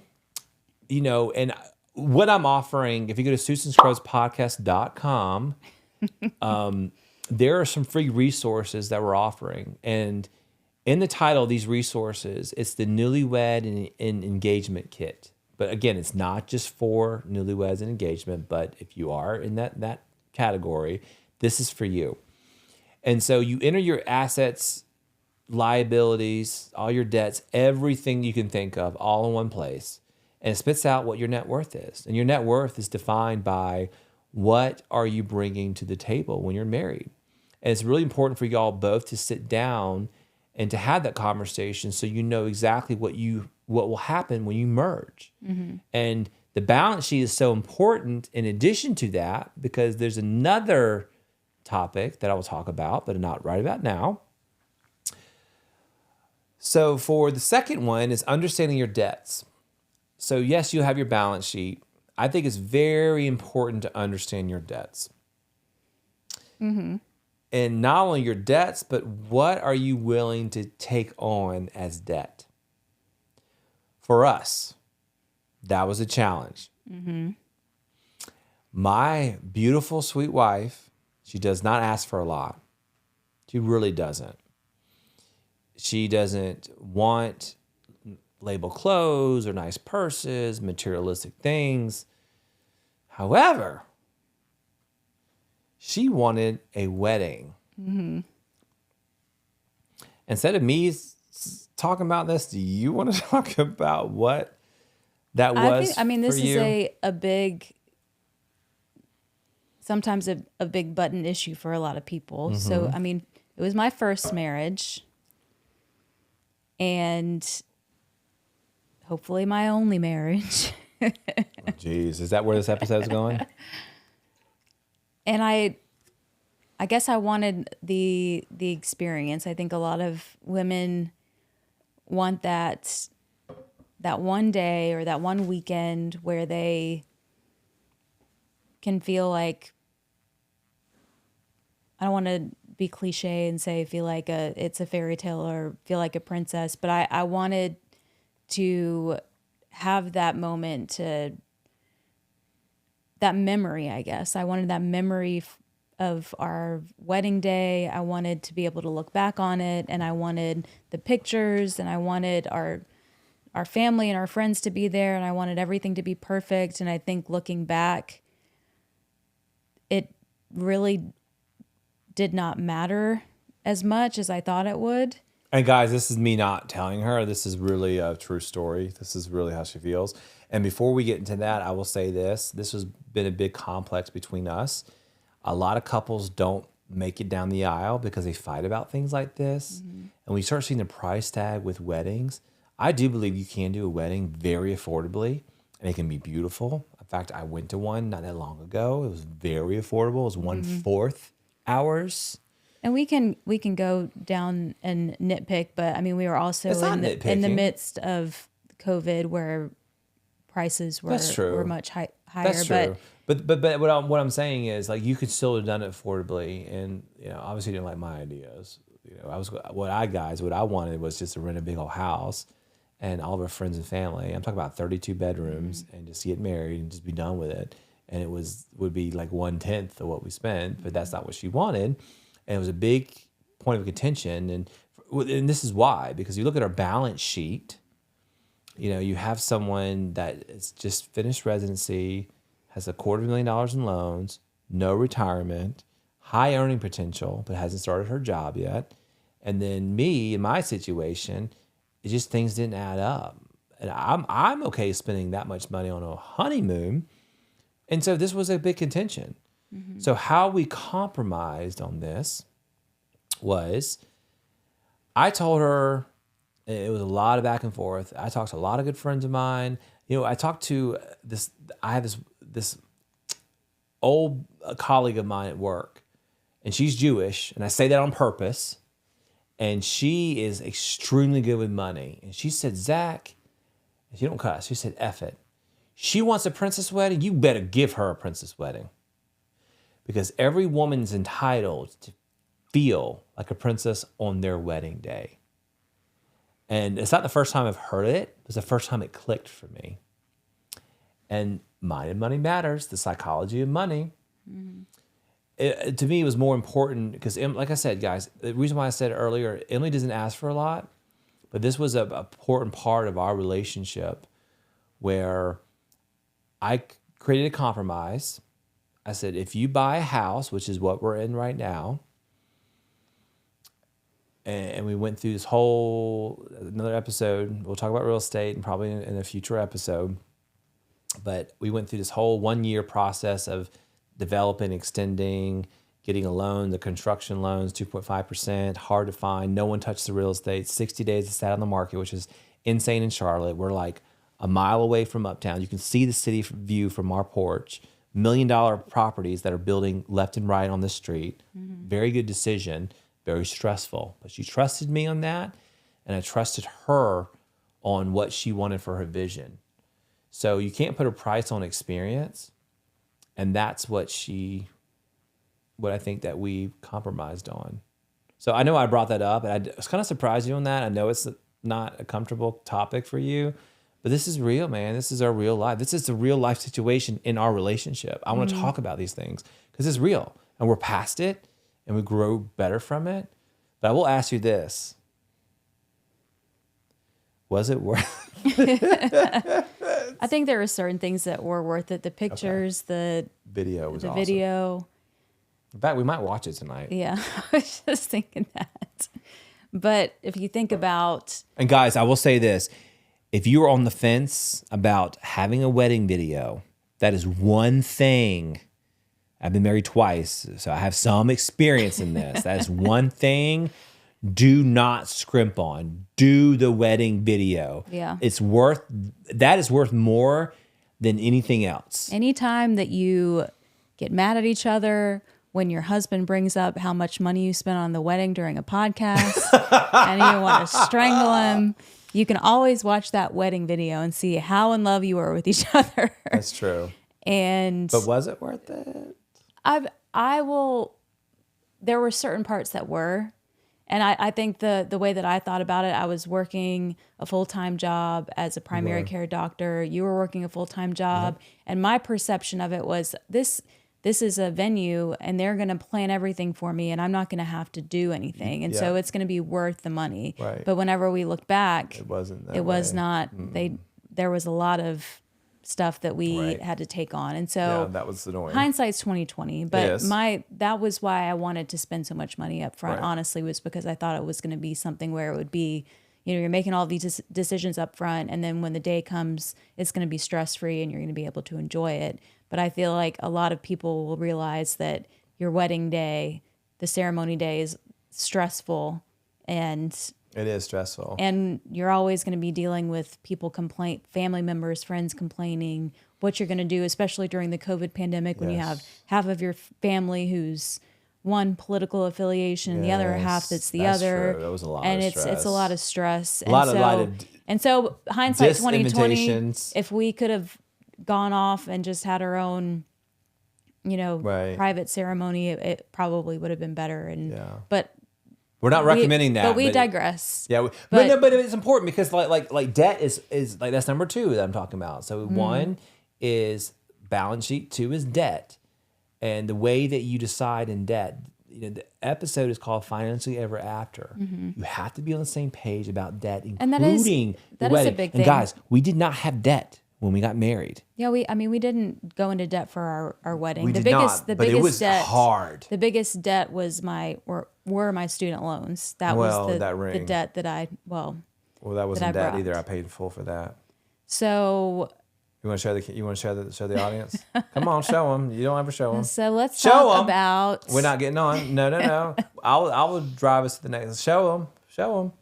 and what I'm offering, if you go to susanscrubbspodcast.com, there are some free resources that we're offering. And in the title of these resources, it's the Newlywed and Engagement Kit. But again, it's not just for newlyweds and engagement, but if you are in that category, this is for you. And so you enter your assets, liabilities, all your debts, everything you can think of, all in one place. And it spits out what your net worth is. And your net worth is defined by what are you bringing to the table when you're married. And it's really important for y'all both to sit down and to have that conversation so you know exactly what will happen when you merge. And the balance sheet is so important in addition to that, because there's another topic that I will talk about, but not right about now. So for the second one is understanding your debts. So yes, you have your balance sheet. I think it's very important to understand your debts. And not only your debts, but what are you willing to take on as debt? For us, that was a challenge. My beautiful, sweet wife, she does not ask for a lot. She really doesn't. She doesn't want label clothes or nice purses, materialistic things. However, she wanted a wedding. Instead of me talking about this, do you want to talk about what that was? This for you? is a big, sometimes a big button issue for a lot of people. So, it was my first marriage and hopefully my only marriage. Jeez, is that where this episode is going? And I guess I wanted the experience. I think a lot of women want that one day or that one weekend where they can feel like, I don't want to be cliche and say feel like it's a fairy tale or feel like a princess, but I wanted to have that moment, that memory, I guess. I wanted that memory of our wedding day. I wanted to be able to look back on it, and I wanted the pictures, and I wanted our family and our friends to be there, and I wanted everything to be perfect. And I think looking back, it really did not matter as much as I thought it would. And guys, this is me not telling her. This is really a true story. This is really how she feels. And before we get into that, I will say this. This has been a big complex between us. A lot of couples don't make it down the aisle because they fight about things like this. And when you start seeing the price tag with weddings, I do believe you can do a wedding very affordably, and it can be beautiful. In fact, I went to one not that long ago. It was very affordable. It was 1/4 hours. And we can go down and nitpick, but we were also in the nitpicking. midst of COVID where prices were much higher. That's true. But what I'm saying is, like, you could still have done it affordably, and obviously you didn't like my ideas. What I wanted was just to rent a big old house and all of our friends and family. I'm talking about 32 bedrooms and just get married and just be done with it. And it would be like 1/10 of what we spent, but that's not what she wanted. And it was a big point of contention. And this is why, because you look at our balance sheet, you have someone that is just finished residency, has $250,000 in loans, no retirement, high earning potential, but hasn't started her job yet. And then me, in my situation, it just things didn't add up. And I'm okay spending that much money on a honeymoon. And so this was a big contention. So how we compromised on this was, I told her, it was a lot of back and forth. I talked to a lot of good friends of mine. I talked to I have this old colleague of mine at work, and she's Jewish, and I say that on purpose. And she is extremely good with money. And she said, Zach, she don't cuss. She said, F it. She wants a princess wedding. You better give her a princess wedding. Because every woman's entitled to feel like a princess on their wedding day. And it's not the first time I've heard it. It was the first time it clicked for me. And Mind and Money Matters, the psychology of money. To me, it was more important because, like I said, guys, the reason why I said earlier, Emily doesn't ask for a lot, but this was an important part of our relationship where I created a compromise. I said, if you buy a house, which is what we're in right now, and we went through this another episode, we'll talk about real estate and probably in a future episode, but we went through this whole 1 year process of developing, extending, getting a loan, the construction loans, 2.5%, hard to find. No one touched the real estate. 60 days it sat on the market, which is insane in Charlotte. We're like a mile away from Uptown. You can see the city view from our porch. $1 million properties that are building left and right on the street. Very good decision, very stressful. But she trusted me on that, and I trusted her on what she wanted for her vision. So you can't put a price on experience. And that's what I think that we compromised on. So I know I brought that up, and I was kind of surprised you on that. I know it's not a comfortable topic for you, but this is real, man. This is our real life. This is a real life situation in our relationship. I want to talk about these things because it's real, and we're past it, and we grow better from it. But I will ask you this. Was it worth I think there were certain things that were worth it. The pictures, the video was the awesome. video. In fact, we might watch it tonight. Yeah, I was just thinking that. But if you think about... And guys, I will say this. If you are on the fence about having a wedding video, that is one thing. I've been married twice, so I have some experience in this. That is one thing. Do not scrimp on. Do the wedding video. Yeah. That is worth more than anything else. Anytime that you get mad at each other when your husband brings up how much money you spent on the wedding during a podcast and you want to strangle him, you can always watch that wedding video and see how in love you were with each other. That's true. But was it worth it? There were certain parts that were. And I think the way that I thought about it, I was working a full-time job as a primary care doctor. You were working a full-time job. And my perception of it was this is a venue and they're going to plan everything for me and I'm not going to have to do anything. And so it's going to be worth the money. Right. But whenever we look back, it wasn't that it was way. not. There was a lot of stuff that we had to take on. And so that was annoying. Hindsight's 20/20, but Yes. that was why I wanted to spend so much money up front, honestly, was because I thought it was going to be something where it would be, you're making all these decisions up front, and then when the day comes, it's going to be stress-free and you're going to be able to enjoy it. But I feel like a lot of people will realize that your wedding day, the ceremony day, is stressful, and it is stressful. And you're always going to be dealing with people family members, friends complaining, what you're going to do, especially during the COVID pandemic when you have half of your family who's one political affiliation and the other half that's the other. True. That was a lot and of stress. it's a lot of stress. And so hindsight 2020, invitations. if we could have gone off and just had our own, private ceremony, it probably would have been better. But We're not recommending that. But we digress. Yeah, but it's important because like debt is like that's number 2 that I'm talking about. So 1 is balance sheet, 2 is debt, and the way that you decide in debt. The episode is called Financially Ever After. You have to be on the same page about debt, including the wedding. Is a big thing. And guys, we did not have debt when we got married. Yeah, we didn't go into debt for our wedding. But it was hard. The biggest debt was were my student loans. That was the debt that well, that wasn't debt either. I paid in full for that. So you want to show the audience? Come on, show them. You don't ever show them. So let's talk about. We're not getting on. No. I will drive us to the next. Show them.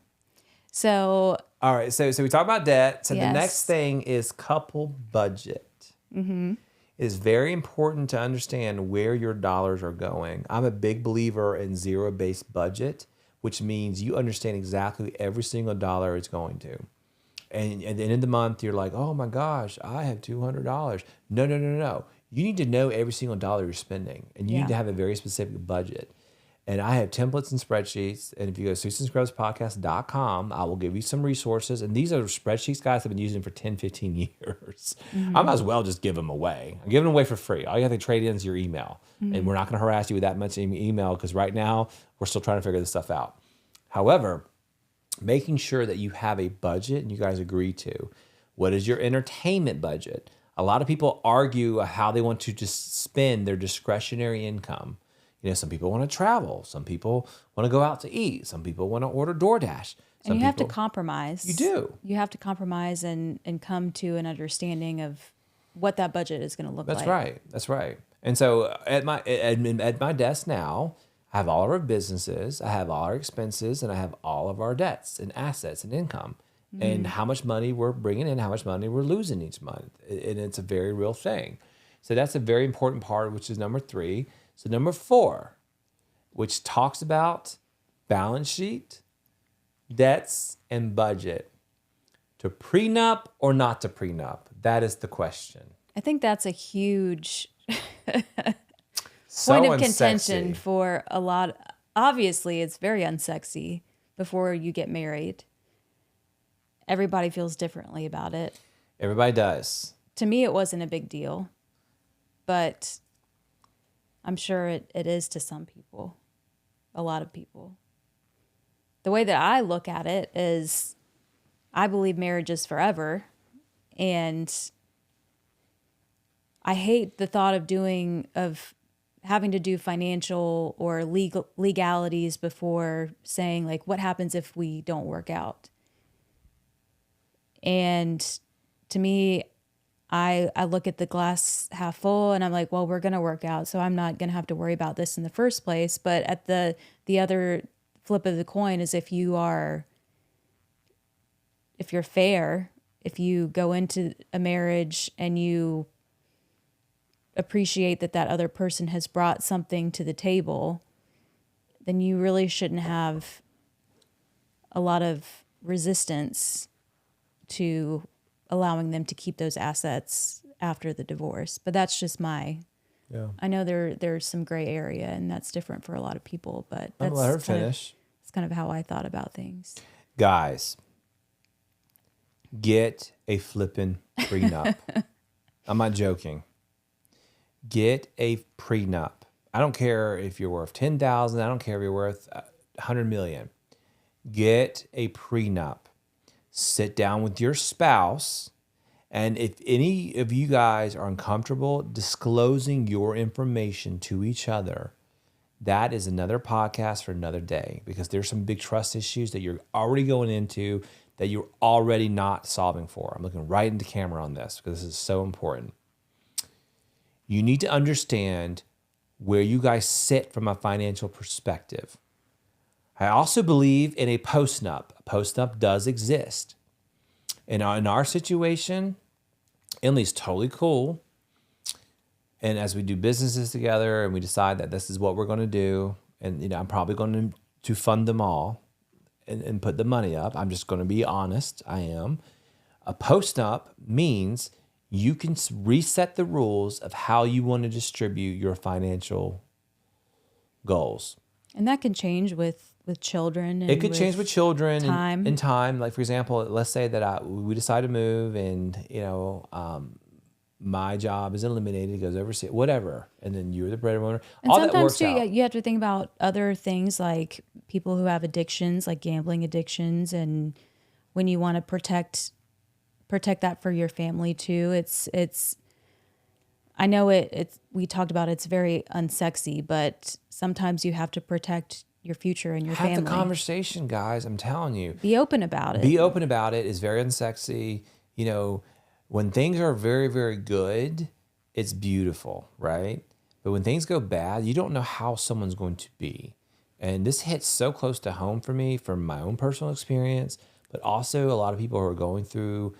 So. All right. So we talk about debt. So the next thing is couple budget. It is very important to understand where your dollars are going. I'm a big believer in zero-based budget, which means you understand exactly every single dollar it's going to. And at the end of the month, you're like, oh my gosh, I have $200. No. You need to know every single dollar you're spending, and you need to have a very specific budget. And I have templates and spreadsheets. And if you go to SusanScrubbsPodcast.com, I will give you some resources. And these are spreadsheets guys have been using for 10, 15 years. I might as well just give them away. I'm giving them away for free. All you have to trade in is your email. And we're not going to harass you with that much email because right now we're still trying to figure this stuff out. However, making sure that you have a budget and you guys agree to. What is your entertainment budget? A lot of people argue how they want to just spend their discretionary income. Some people want to travel. Some people want to go out to eat. Some people want to order DoorDash. And you have to compromise. You do. You have to compromise and come to an understanding of what that budget is going to look like. That's right. And so at my desk now, I have all of our businesses, I have all our expenses, and I have all of our debts and assets and income, and how much money we're bringing in, how much money we're losing each month. And it's a very real thing. So that's a very important part, which is number 3. So number 4, which talks about balance sheet, debts, and budget. To prenup or not to prenup? That is the question. I think that's a huge point of contention for a lot. Obviously, it's very unsexy before you get married. Everybody feels differently about it. Everybody does. To me, it wasn't a big deal, but I'm sure it is to some people, a lot of people. The way that I look at it is I believe marriage is forever, and I hate the thought of having to do financial or legalities before saying, like, what happens if we don't work out? And to me, I look at the glass half full and I'm like, well, we're going to work out, so I'm not going to have to worry about this in the first place. But at the other flip of the coin is if you're fair, if you go into a marriage and you appreciate that other person has brought something to the table, then you really shouldn't have a lot of resistance to allowing them to keep those assets after the divorce. But that's just I know there's some gray area, and that's different for a lot of people, but that's let her finish. It's kind of how I thought about things. Guys, get a flippin' prenup. I'm not joking. Get a prenup. I don't care if you're worth $10,000. I don't care if you're worth $100 million. Get a prenup. Sit down with your spouse, and if any of you guys are uncomfortable disclosing your information to each other, that is another podcast for another day, because there's some big trust issues that you're already going into that you're already not solving for. I'm looking right into camera on this because this is so important. You need to understand where you guys sit from a financial perspective. I also believe in a postnup. A postnup does exist. In our situation, Emily's totally cool. And as we do businesses together and we decide that this is what we're going to do, and I'm probably going to fund them all and put the money up. I'm just going to be honest. I am. A postnup means you can reset the rules of how you want to distribute your financial goals. And that can change with children. And It could change with children time. and time. Like, for example, let's say that we decide to move and, my job is eliminated, it goes overseas, whatever. And then you're the breadwinner. And All that sometimes works too, out. you have to think about other things like people who have addictions, like gambling addictions, and when you want to protect that for your family too. It's I know it's we talked about it's very unsexy, but sometimes you have to protect your future and your Have family. the conversation, guys. I'm telling you. Be open about it. Be open about it. It's very unsexy. When things are very, very good, it's beautiful, right? But when things go bad, you don't know how someone's going to be. And this hits so close to home for me from my own personal experience, but also a lot of people who are going through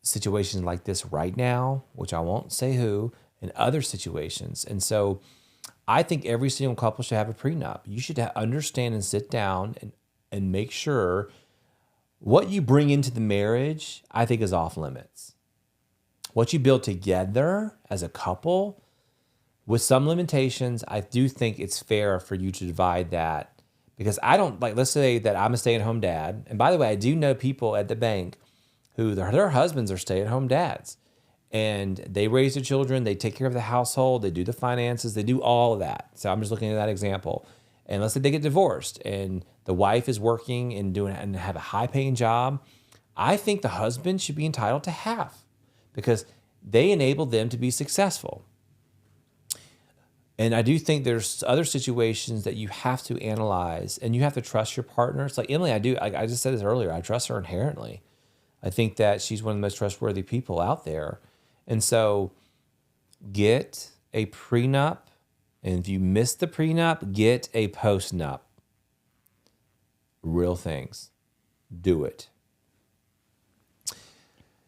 situations like this right now, which I won't say who, and other situations. And so I think every single couple should have a prenup. You should understand and sit down and make sure what you bring into the marriage, I think, is off limits. What you build together as a couple, with some limitations, I do think it's fair for you to divide that. Because I don't, let's say that I'm a stay-at-home dad. And by the way, I do know people at the bank who their husbands are stay-at-home dads. And they raise their children, they take care of the household, they do the finances, they do all of that. So I'm just looking at that example. And let's say they get divorced and the wife is working and have a high-paying job. I think the husband should be entitled to half because they enable them to be successful. And I do think there's other situations that you have to analyze and you have to trust your partner. It's like Emily, I just said this earlier, I trust her inherently. I think that she's one of the most trustworthy people out there. And so get a prenup. And if you miss the prenup, get a postnup. Real things. Do it.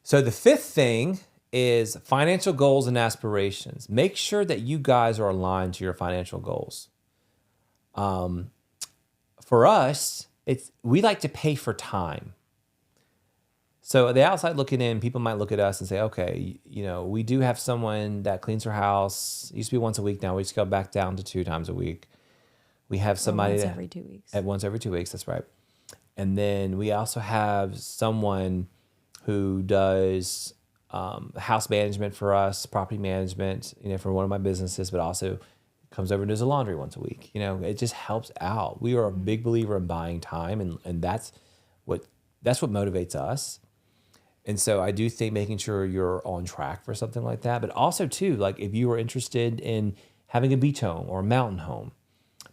So the fifth thing is financial goals and aspirations. Make sure that you guys are aligned to your financial goals. For us, we like to pay for time. So the outside looking in, people might look at us and say, okay, we do have someone that cleans her house. It used to be once a week. Now we just go back down to 2 times a week. We have somebody once every 2 weeks. Once every 2 weeks, that's right. And then we also have someone who does house management for us, property management, for one of my businesses, but also comes over and does the laundry once a week. It just helps out. We are a big believer in buying time, and that's what motivates us. And so I do think making sure you're on track for something like that, but also too, like if you are interested in having a beach home or a mountain home,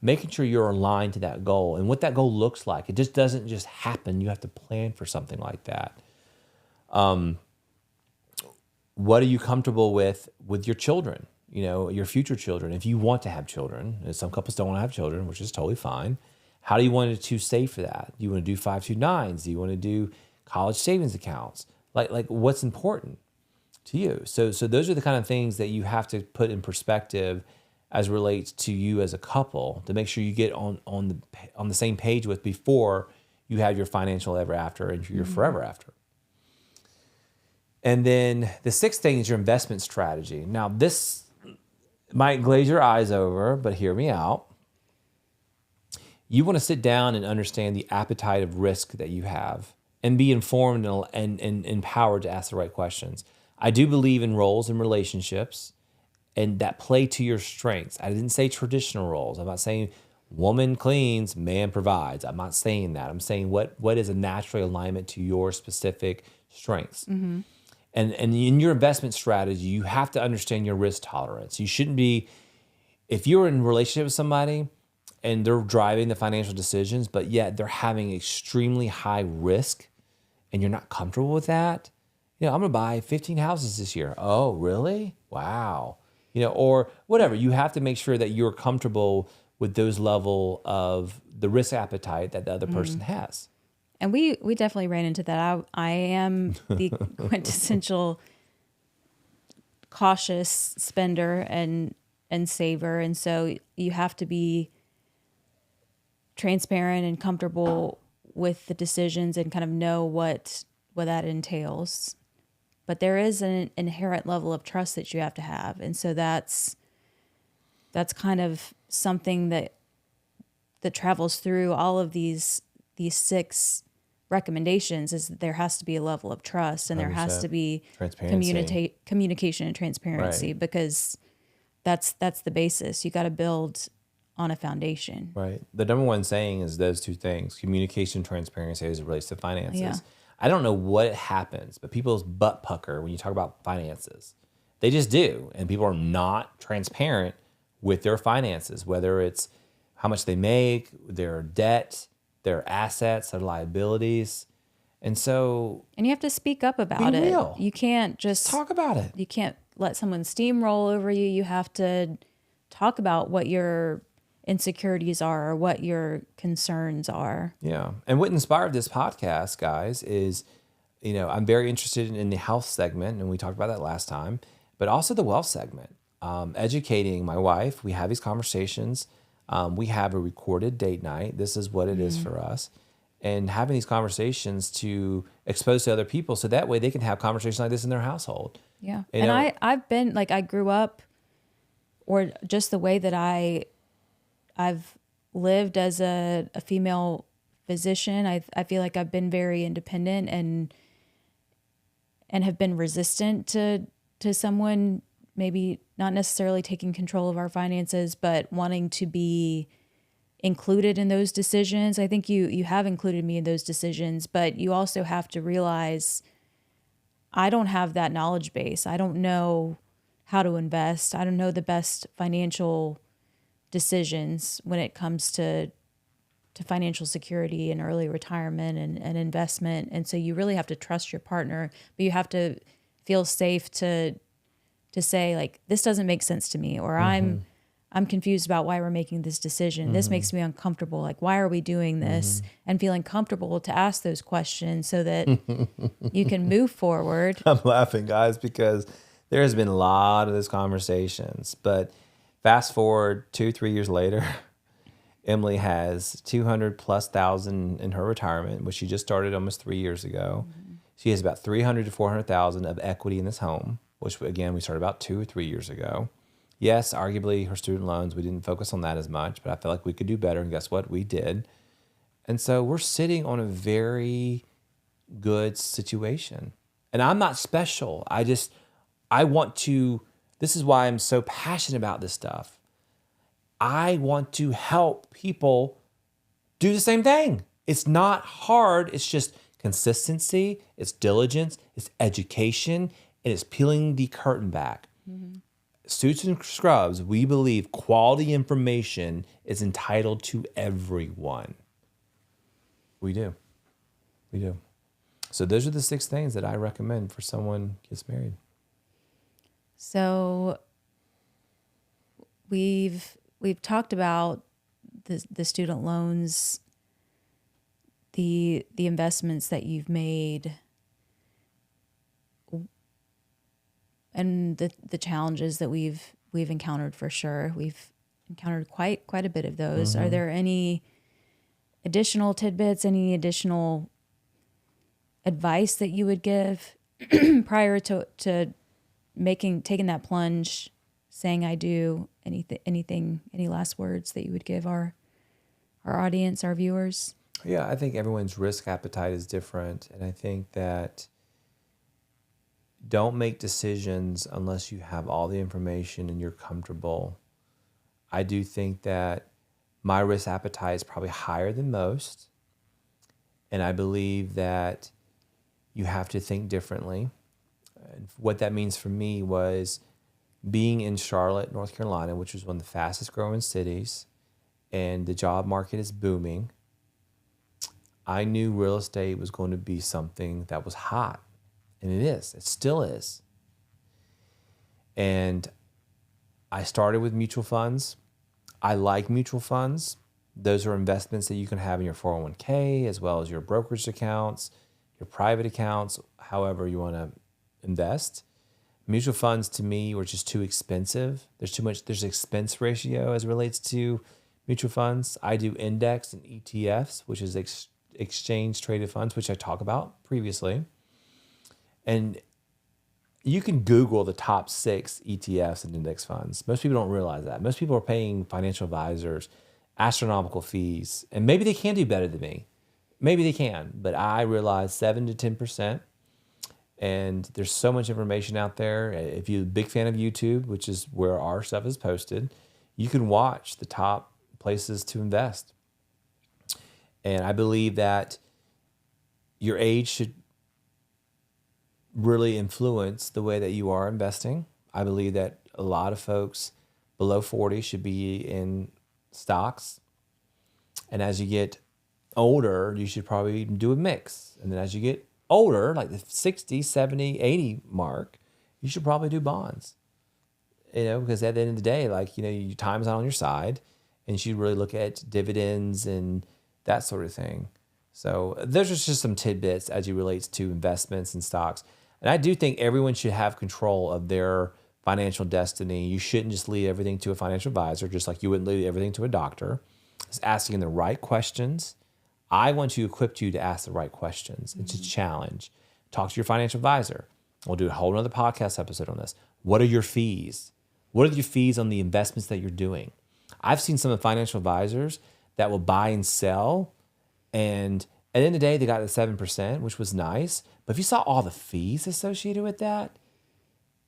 making sure you're aligned to that goal and what that goal looks like. It just doesn't just happen. You have to plan for something like that. What are you comfortable with your children, your future children? If you want to have children, and some couples don't want to have children, which is totally fine. How do you want to save for that? Do you want to do 529s? Do you want to do college savings accounts? Like what's important to you? So those are the kind of things that you have to put in perspective as relates to you as a couple to make sure you get on the same page with before you have your financial ever after and your forever after. And then the sixth thing is your investment strategy. Now this might glaze your eyes over, but hear me out. You want to sit down and understand the appetite of risk that you have and be informed and empowered to ask the right questions. I do believe in roles and relationships and that play to your strengths. I didn't say traditional roles. I'm not saying woman cleans, man provides. I'm not saying that. I'm saying what is a natural alignment to your specific strengths. Mm-hmm. And in your investment strategy, you have to understand your risk tolerance. You shouldn't be, if you're in a relationship with somebody and they're driving the financial decisions, but yet they're having extremely high risk and you're not comfortable with that, I'm going to buy 15 houses this year. Oh, really? Wow. Or whatever. You have to make sure that you're comfortable with those level of the risk appetite that the other person has. And we definitely ran into that. I am the quintessential cautious spender and saver. And so you have to be transparent and comfortable with the decisions and kind of know what that entails. But there is an inherent level of trust that you have to have. And so that's kind of something that that travels through all of these 6 recommendations is that there has to be a level of trust, and there has to be transparency, communication and transparency, right? because that's the basis. You got to build on a foundation. Right. The number one saying is those two things: communication, transparency, as it relates to finances. Yeah. I don't know what happens, but people's butt pucker when you talk about finances. They just do, and people are not transparent with their finances, whether it's how much they make, their debt, their assets, their liabilities. And so And you have to speak up about it. real. You can't just talk about it. You can't let someone steamroll over you. You have to talk about what your insecurities are or what your concerns are. Yeah. And what inspired this podcast, guys, is, I'm very interested in the health segment, and we talked about that last time, but also the wealth segment. Educating my wife. We have these conversations. We have a recorded date night. This is what it is for us. And having these conversations to expose to other people so that way they can have conversations like this in their household. Yeah. I've been like, I grew up, or just the way that I've lived as a female physician. I feel like I've been very independent and have been resistant to someone maybe not necessarily taking control of our finances, but wanting to be included in those decisions. I think you have included me in those decisions, but you also have to realize I don't have that knowledge base. I don't know how to invest. I don't know the best financial decisions when it comes to financial security and early retirement and investment. And so you really have to trust your partner, but you have to feel safe to say, like, this doesn't make sense to me, or I'm confused about why we're making this decision. This makes me uncomfortable. Like, why are we doing this? And feeling comfortable to ask those questions so that you can move forward. I'm laughing, guys, because there has been a lot of those conversations. But fast forward 2-3 years later, Emily has 200,000+ in her retirement, which she just started almost 3 years ago. She has about 300 to 400,000 of equity in this home, which again we started about 2 or 3 years ago. Yes, arguably her student loans, we didn't focus on that as much, but I felt like we could do better, and guess what? We did. And so we're sitting on a very good situation. And I'm not special. I want to, this is why I'm so passionate about this stuff. I want to help people do the same thing. It's not hard. It's just consistency, it's diligence, it's education, and it's peeling the curtain back. Suits and Scrubs, we believe quality information is entitled to everyone. We do. We do. So those are the 6 things that I recommend for someone gets married. So we've talked about the student loans, the investments that you've made, and the challenges that we've encountered for sure. We've encountered quite a bit of those. Are there any additional tidbits, any additional advice that you would give prior to taking that plunge, saying I do? Anything, any last words that you would give our audience, our viewers? Yeah, I think everyone's risk appetite is different. And I think that don't make decisions unless you have all the information and you're comfortable. I do think that my risk appetite is probably higher than most. And I believe that you have to think differently. And what that means for me was being in Charlotte, North Carolina, which was one of the fastest growing cities, and the job market is booming. I knew real estate was going to be something that was hot. And it is. It still is. And I started with mutual funds. I like mutual funds. Those are investments that you can have in your 401k, as well as your brokerage accounts, your private accounts, however you want to invest. Mutual funds to me were just too expensive. There's expense ratio as it relates to mutual funds. I do index and ETFs, which is exchange traded funds, which I talked about previously. And you can Google the top 6 ETFs and index funds. Most people don't realize that. Most people are paying financial advisors astronomical fees. And maybe they can do better than me. Maybe they can, but I realize 7 to 10%. And there's so much information out there. If you're a big fan of YouTube, which is where our stuff is posted, you can watch the top places to invest. And I believe that your age should really influence the way that you are investing. I believe that a lot of folks below 40 should be in stocks. And as you get older, you should probably do a mix. And then as you get older, like the 60, 70, 80 mark, you should probably do bonds. Because at the end of the day, like, your time is not on your side, and you should really look at dividends and that sort of thing. So those are just some tidbits as it relates to investments and stocks. And I do think everyone should have control of their financial destiny. You shouldn't just leave everything to a financial advisor, just like you wouldn't leave everything to a doctor. It's asking the right questions. I want to equip you to ask the right questions. It's a challenge. Talk to your financial advisor. We'll do a whole nother podcast episode on this. What are your fees? What are your fees on the investments that you're doing? I've seen some of the financial advisors that will buy and sell, and at the end of the day, they got the 7%, which was nice. But if you saw all the fees associated with that,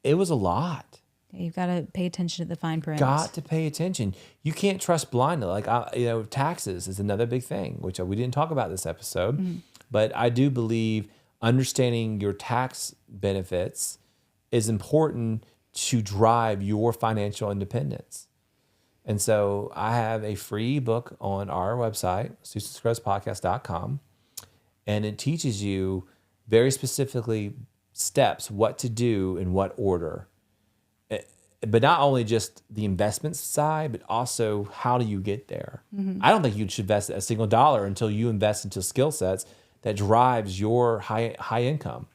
it was a lot. You've got to pay attention to the fine print. Got to pay attention. You can't trust blindly. Like, taxes is another big thing, which we didn't talk about this episode. But I do believe understanding your tax benefits is important to drive your financial independence. And so I have a free book on our website, susanscrubspodcast.com, and it teaches you very specifically steps, what to do in what order. But not only just the investment side, but also how do you get there? I don't think you should invest a single dollar until you invest into skill sets that drives your high income.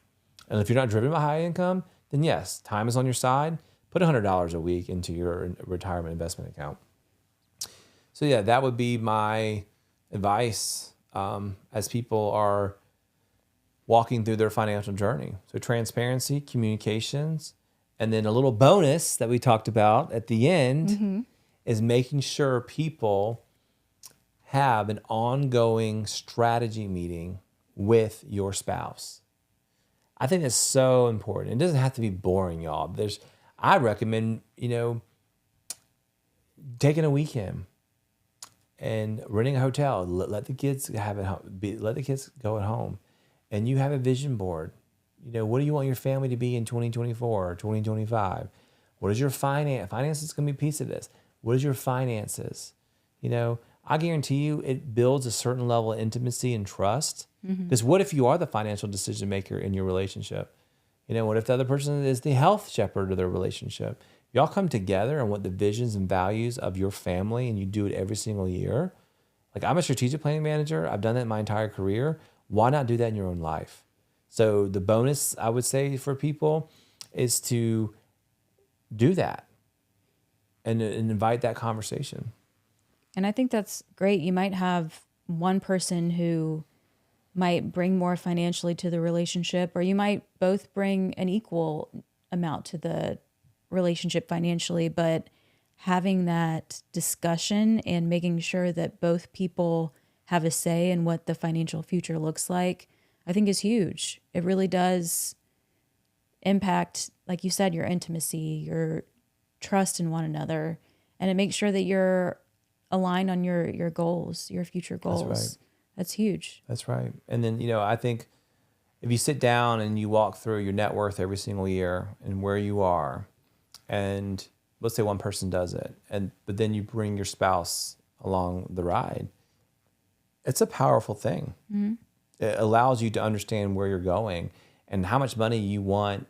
And if you're not driven by high income, then yes, time is on your side. Put $100 a week into your retirement investment account. So yeah, that would be my advice as people are walking through their financial journey. So transparency, communications, and then a little bonus that we talked about at the end is making sure people have an ongoing strategy meeting with your spouse. I think that's so important. It doesn't have to be boring, y'all. I recommend, taking a weekend and renting a hotel. Let the kids have it. Let the kids go at home, and you have a vision board. What do you want your family to be in 2024 or 2025? What is your finance? Finance is going to be a piece of this. What is your finances? I guarantee you it builds a certain level of intimacy and trust. Because what if you are the financial decision maker in your relationship? What if the other person is the health shepherd of their relationship? Y'all come together and what the visions and values of your family, and you do it every single year. Like, I'm a strategic planning manager. I've done that my entire career. Why not do that in your own life? So the bonus I would say for people is to do that and invite that conversation. And I think that's great. You might have one person who might bring more financially to the relationship, or you might both bring an equal amount to the relationship financially, but having that discussion and making sure that both people have a say in what the financial future looks like, I think is huge. It really does impact, like you said, your intimacy, your trust in one another, and it makes sure that you're aligned on your goals, your future goals. That's right. That's huge. That's right. And then, I think if you sit down and you walk through your net worth every single year and where you are, and let's say one person does it, but then you bring your spouse along the ride, it's a powerful thing. It allows you to understand where you're going and how much money you want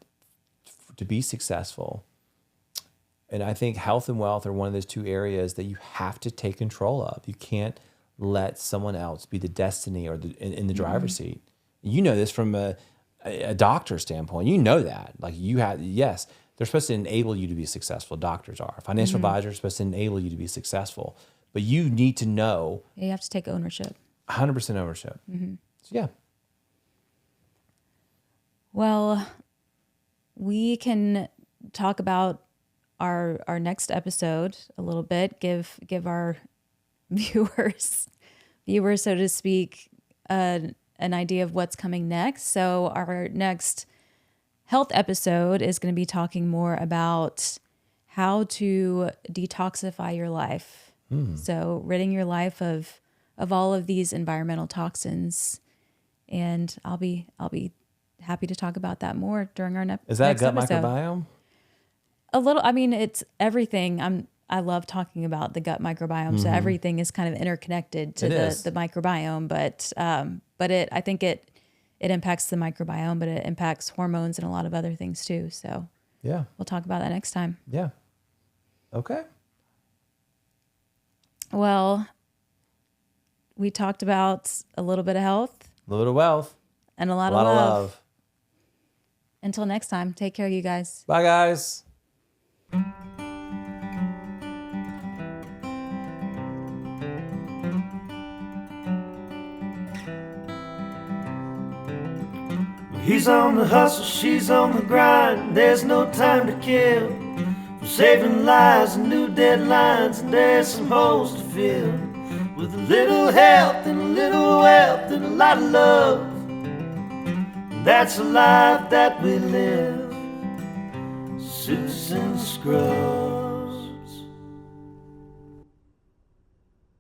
to be successful. And I think health and wealth are one of those two areas that you have to take control of. You can't let someone else be the destiny or in the driver's seat. You know this from a doctor standpoint. You know that. Like, yes, they're supposed to enable you to be successful. Doctors are. Financial advisors are supposed to enable you to be successful. But you need to know. You have to take ownership. 100% ownership. So, yeah. Well, we can talk about our next episode a little bit, give our viewers, so to speak, an idea of what's coming next. So our next health episode is going to be talking more about how to detoxify your life. So ridding your life of all of these environmental toxins. And I'll be happy to talk about that more during our next episode. Is that gut microbiome? A little. I mean, it's everything. I love talking about the gut microbiome. So everything is kind of interconnected to the microbiome. But I think it impacts the microbiome, but it impacts hormones and a lot of other things too. So yeah, we'll talk about that next time. Yeah. Okay. Well, we talked about a little bit of health, a little bit of wealth, and a lot of love. Until next time, take care, you guys. Bye, guys. He's on the hustle, she's on the grind. There's no time to kill. We're saving lives and new deadlines, and there's some holes to fill. With a little health and a little wealth and a lot of love. And that's a life that we live. Susan Scruggs.